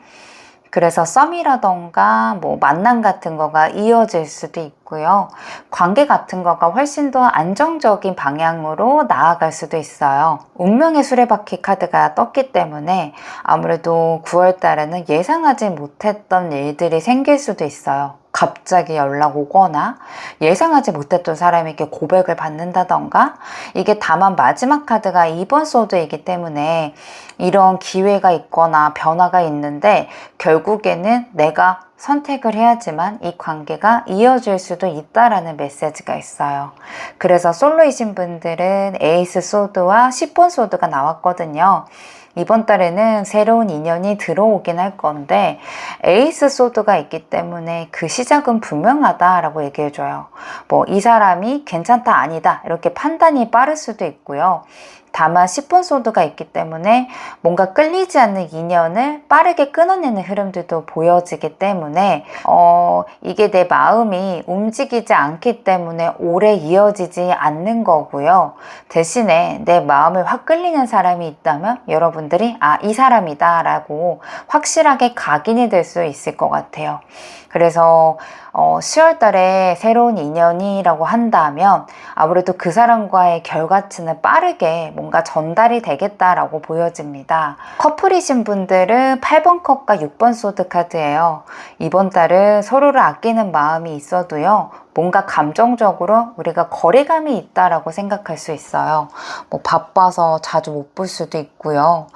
그래서 썸이라던가 뭐 만남 같은 거가 이어질 수도 있고요. 관계 같은 거가 훨씬 더 안정적인 방향으로 나아갈 수도 있어요. 운명의 수레바퀴 카드가 떴기 때문에 아무래도 9월 달에는 예상하지 못했던 일들이 생길 수도 있어요. 갑자기 연락 오거나 예상하지 못했던 사람에게 고백을 받는다던가 이게 다만 마지막 카드가 2번 소드이기 때문에 이런 기회가 있거나 변화가 있는데 결국에는 내가 선택을 해야지만 이 관계가 이어질 수도 있다라는 메시지가 있어요. 그래서 솔로이신 분들은 에이스 소드와 10번 소드가 나왔거든요. 이번 달에는 새로운 인연이 들어오긴 할 건데 에이스 소드가 있기 때문에 그 시작은 분명하다라고 얘기해줘요. 뭐 이 사람이 괜찮다 아니다 이렇게 판단이 빠를 수도 있고요. 다만 10번 소드가 있기 때문에 뭔가 끌리지 않는 인연을 빠르게 끊어내는 흐름들도 보여지기 때문에 이게 내 마음이 움직이지 않기 때문에 오래 이어지지 않는 거고요. 대신에 내 마음을 확 끌리는 사람이 있다면 여러분들이 이 사람이다 라고 확실하게 각인이 될 수 있을 것 같아요. 그래서 10월 달에 새로운 인연이라고 한다면 아무래도 그 사람과의 결과치는 빠르게 뭔가 전달이 되겠다라고 보여집니다. 커플이신 분들은 8번 컵과 6번 소드 카드예요. 이번 달은 서로를 아끼는 마음이 있어도요. 뭔가 감정적으로 우리가 거리감이 있다라고 생각할 수 있어요. 뭐 바빠서 자주 못 볼 수도 있고요.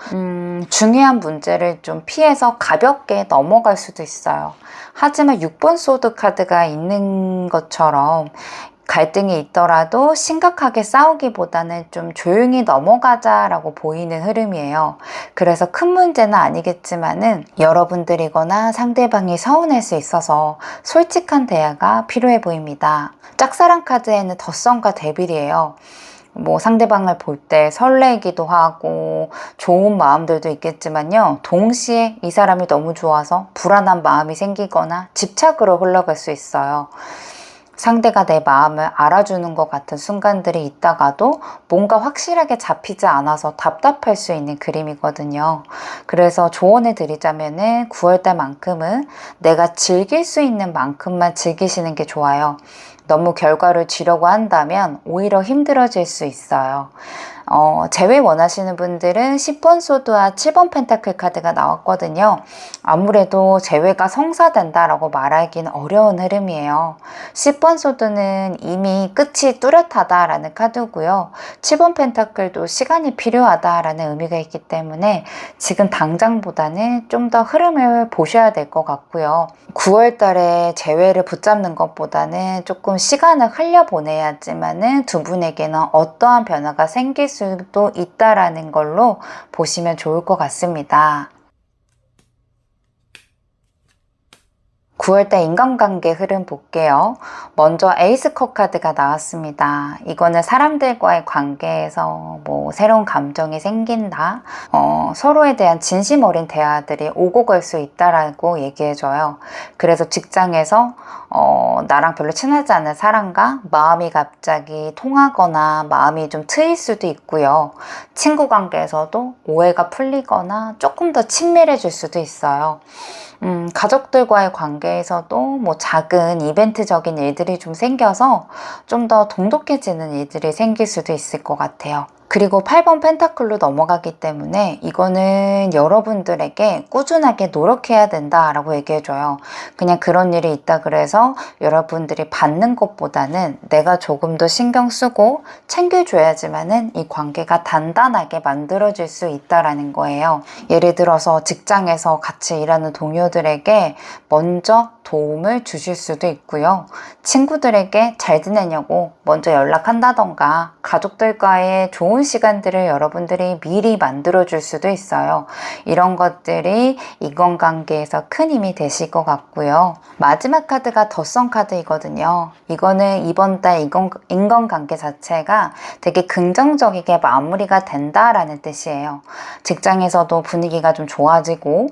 중요한 문제를 좀 피해서 가볍게 넘어갈 수도 있어요. 하지만 6번 소드 카드가 있는 것처럼 갈등이 있더라도 심각하게 싸우기보다는 좀 조용히 넘어가자라고 보이는 흐름이에요. 그래서 큰 문제는 아니겠지만은 여러분들이거나 상대방이 서운할 수 있어서 솔직한 대화가 필요해 보입니다. 짝사랑 카드에는 덧선과 데빌이에요. 뭐 상대방을 볼 때 설레기도 하고 좋은 마음들도 있겠지만요. 동시에 이 사람이 너무 좋아서 불안한 마음이 생기거나 집착으로 흘러갈 수 있어요. 상대가 내 마음을 알아주는 것 같은 순간들이 있다가도 뭔가 확실하게 잡히지 않아서 답답할 수 있는 그림이거든요. 그래서 조언을 드리자면은 9월달만큼은 내가 즐길 수 있는 만큼만 즐기시는 게 좋아요. 너무 결과를 지려고 한다면 오히려 힘들어질 수 있어요. 재회 원하시는 분들은 10번 소드와 7번 펜타클 카드가 나왔거든요. 아무래도 재회가 성사된다라고 말하기는 어려운 흐름이에요. 10번 소드는 이미 끝이 뚜렷하다라는 카드고요. 7번 펜타클도 시간이 필요하다라는 의미가 있기 때문에 지금 당장보다는 좀 더 흐름을 보셔야 될 것 같고요. 9월 달에 재회를 붙잡는 것보다는 조금 시간을 흘려보내야지만은 두 분에게는 어떠한 변화가 생길 수도 있다라는 걸로 보시면 좋을 것 같습니다. 9월달 인간관계 흐름 볼게요. 먼저 에이스컵 카드가 나왔습니다. 이거는 사람들과의 관계에서 뭐 새로운 감정이 생긴다, 서로에 대한 진심 어린 대화들이 오고 갈 수 있다라고 얘기해줘요. 그래서 직장에서 나랑 별로 친하지 않은 사람과 마음이 갑자기 통하거나 마음이 좀 트일 수도 있고요. 친구 관계에서도 오해가 풀리거나 조금 더 친밀해질 수도 있어요. 가족들과의 관계에서도 뭐 작은 이벤트적인 일들이 좀 생겨서 좀 더 돈독해지는 일들이 생길 수도 있을 것 같아요. 그리고 8번 펜타클로 넘어가기 때문에 이거는 여러분들에게 꾸준하게 노력해야 된다라고 얘기해줘요. 그냥 그런 일이 있다 그래서 여러분들이 받는 것보다는 내가 조금 더 신경 쓰고 챙겨줘야지만은 이 관계가 단단하게 만들어질 수 있다라는 거예요. 예를 들어서 직장에서 같이 일하는 동료들에게 먼저 도움을 주실 수도 있고요. 친구들에게 잘 지내냐고 먼저 연락한다던가 가족들과의 좋은 시간들을 여러분들이 미리 만들어줄 수도 있어요. 이런 것들이 인간관계에서 큰 힘이 되실 것 같고요. 마지막 카드가 덧선 카드이거든요. 이거는 이번 달 인간관계 자체가 되게 긍정적이게 마무리가 된다라는 뜻이에요. 직장에서도 분위기가 좀 좋아지고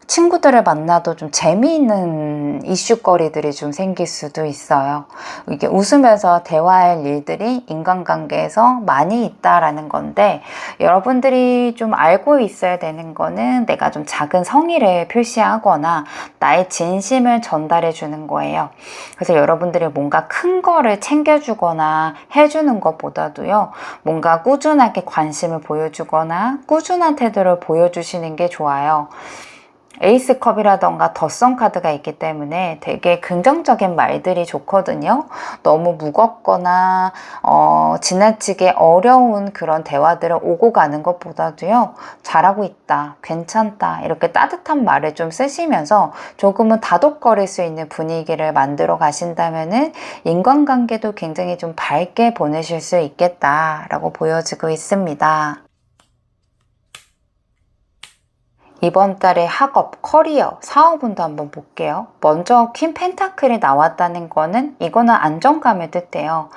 친구들을 만나도 좀 재미있는 이슈거리들이 좀 생길 수도 있어요. 이게 웃으면서 대화할 일들이 인간관계에서 많이 있다라는 건데 여러분들이 좀 알고 있어야 되는 거는 내가 좀 작은 성의를 표시하거나 나의 진심을 전달해 주는 거예요. 그래서 여러분들이 뭔가 큰 거를 챙겨주거나 해주는 것보다도요, 뭔가 꾸준하게 관심을 보여주거나 꾸준한 태도를 보여주시는 게 좋아요. 에이스컵이라던가 덧선 카드가 있기 때문에 되게 긍정적인 말들이 좋거든요. 너무 무겁거나 지나치게 어려운 그런 대화들을 오고 가는 것보다도요, 잘하고 있다, 괜찮다, 이렇게 따뜻한 말을 좀 쓰시면서 조금은 다독거릴 수 있는 분위기를 만들어 가신다면은 인간관계도 굉장히 좀 밝게 보내실 수 있겠다라고 보여지고 있습니다. 이번 달에 학업, 커리어, 사업운도 한번 볼게요. 먼저 퀸 펜타클이 나왔다는 거는 이거는 안정감을 뜻해요.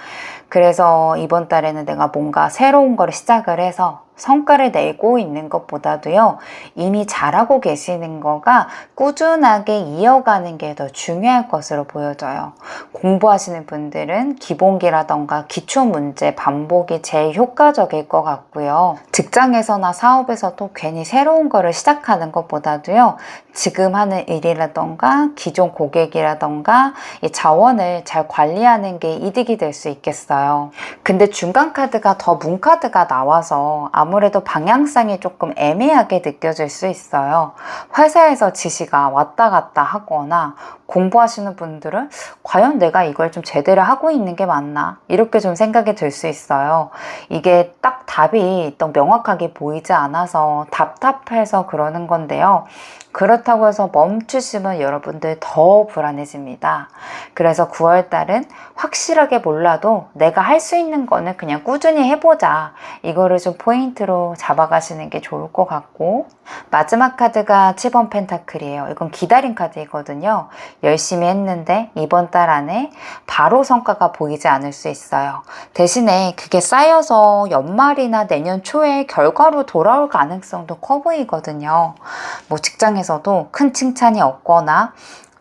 그래서 이번 달에는 내가 뭔가 새로운 걸 시작을 해서 성과를 내고 있는 것보다도요, 이미 잘하고 계시는 거가 꾸준하게 이어가는 게 더 중요할 것으로 보여져요. 공부하시는 분들은 기본기라던가 기초문제 반복이 제일 효과적일 것 같고요. 직장에서나 사업에서도 괜히 새로운 거를 시작하는 것보다도요, 지금 하는 일이라던가 기존 고객이라던가 이 자원을 잘 관리하는 게 이득이 될 수 있겠어요. 근데 중간 카드가 더 문 카드가 나와서 아무래도 방향성이 조금 애매하게 느껴질 수 있어요. 회사에서 지시가 왔다 갔다 하거나 공부하시는 분들은 과연 내가 이걸 좀 제대로 하고 있는 게 맞나? 이렇게 좀 생각이 들 수 있어요. 이게 딱 답이 또 명확하게 보이지 않아서 답답해서 그러는 건데요. 그렇다고 해서 멈추시면 여러분들 더 불안해집니다. 그래서 9월달은 확실하게 몰라도 내가 할 수 있는 거는 그냥 꾸준히 해보자. 이거를 좀 포인트로 잡아가시는 게 좋을 것 같고, 마지막 카드가 7번 펜타클이에요. 이건 기다린 카드이거든요. 열심히 했는데 이번 달 안에 바로 성과가 보이지 않을 수 있어요. 대신에 그게 쌓여서 연말이나 내년 초에 결과로 돌아올 가능성도 커 보이거든요. 뭐 직장에서도 큰 칭찬이 없거나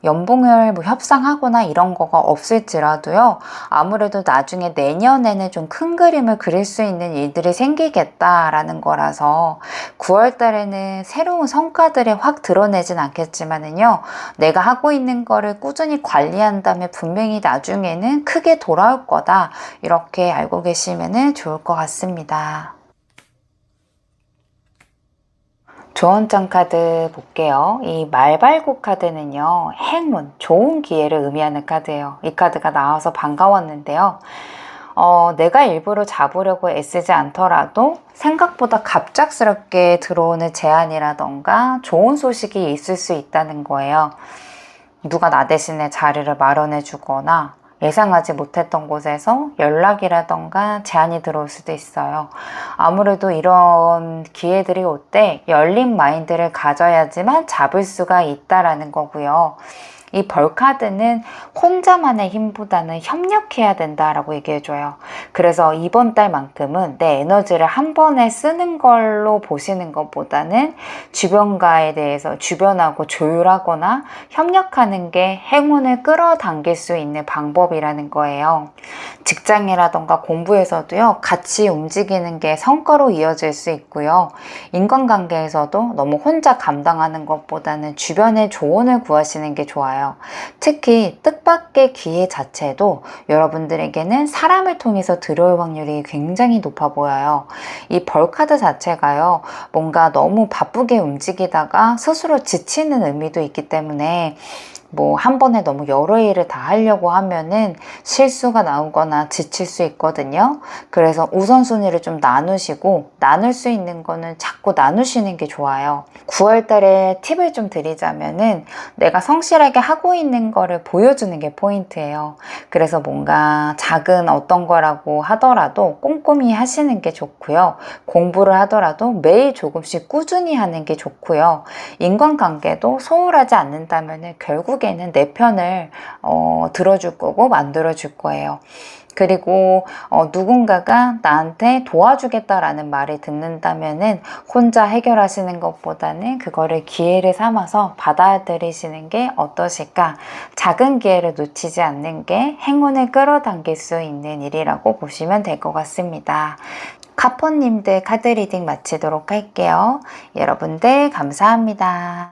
연봉을 뭐 협상하거나 이런 거가 없을지라도요, 아무래도 나중에 내년에는 좀 큰 그림을 그릴 수 있는 일들이 생기겠다라는 거라서 9월 달에는 새로운 성과들이 확 드러내진 않겠지만은요, 내가 하고 있는 거를 꾸준히 관리한다면 분명히 나중에는 크게 돌아올 거다, 이렇게 알고 계시면 좋을 것 같습니다. 조언장 카드 볼게요. 이 말발굽 카드는요, 행운, 좋은 기회를 의미하는 카드예요. 이 카드가 나와서 반가웠는데요. 내가 일부러 잡으려고 애쓰지 않더라도 생각보다 갑작스럽게 들어오는 제안이라던가 좋은 소식이 있을 수 있다는 거예요. 누가 나 대신에 자리를 마련해 주거나 예상하지 못했던 곳에서 연락이라던가 제안이 들어올 수도 있어요. 아무래도 이런 기회들이 올 때 열린 마인드를 가져야지만 잡을 수가 있다라는 거고요. 이 벌카드는 혼자만의 힘보다는 협력해야 된다라고 얘기해줘요. 그래서 이번 달만큼은 내 에너지를 한 번에 쓰는 걸로 보시는 것보다는 주변과에 대해서 주변하고 조율하거나 협력하는 게 행운을 끌어당길 수 있는 방법이라는 거예요. 직장이라던가 공부에서도요, 같이 움직이는 게 성과로 이어질 수 있고요. 인간관계에서도 너무 혼자 감당하는 것보다는 주변의 조언을 구하시는 게 좋아요. 특히 뜻밖의 기회 자체도 여러분들에게는 사람을 통해서 들어올 확률이 굉장히 높아 보여요. 이 벌카드 자체가요, 뭔가 너무 바쁘게 움직이다가 스스로 지치는 의미도 있기 때문에 뭐 한 번에 너무 여러 일을 다 하려고 하면은 실수가 나오거나 지칠 수 있거든요. 그래서 우선순위를 좀 나누시고, 나눌 수 있는 거는 자꾸 나누시는 게 좋아요. 9월 달에 팁을 좀 드리자면은 내가 성실하게 하고 있는 거를 보여주는 게 포인트예요. 그래서 뭔가 작은 어떤 거라고 하더라도 꼼꼼히 하시는 게 좋고요. 공부를 하더라도 매일 조금씩 꾸준히 하는 게 좋고요. 인간관계도 소홀하지 않는다면은 결국에는 내 편을 들어줄 거고 만들어 줄 거예요. 그리고 누군가가 나한테 도와주겠다라는 말을 듣는다면은 혼자 해결하시는 것보다는 그거를 기회를 삼아서 받아들이시는 게 어떠실까? 작은 기회를 놓치지 않는 게 행운을 끌어당길 수 있는 일이라고 보시면 될 것 같습니다. 카포님들 카드 리딩 마치도록 할게요. 여러분들 감사합니다.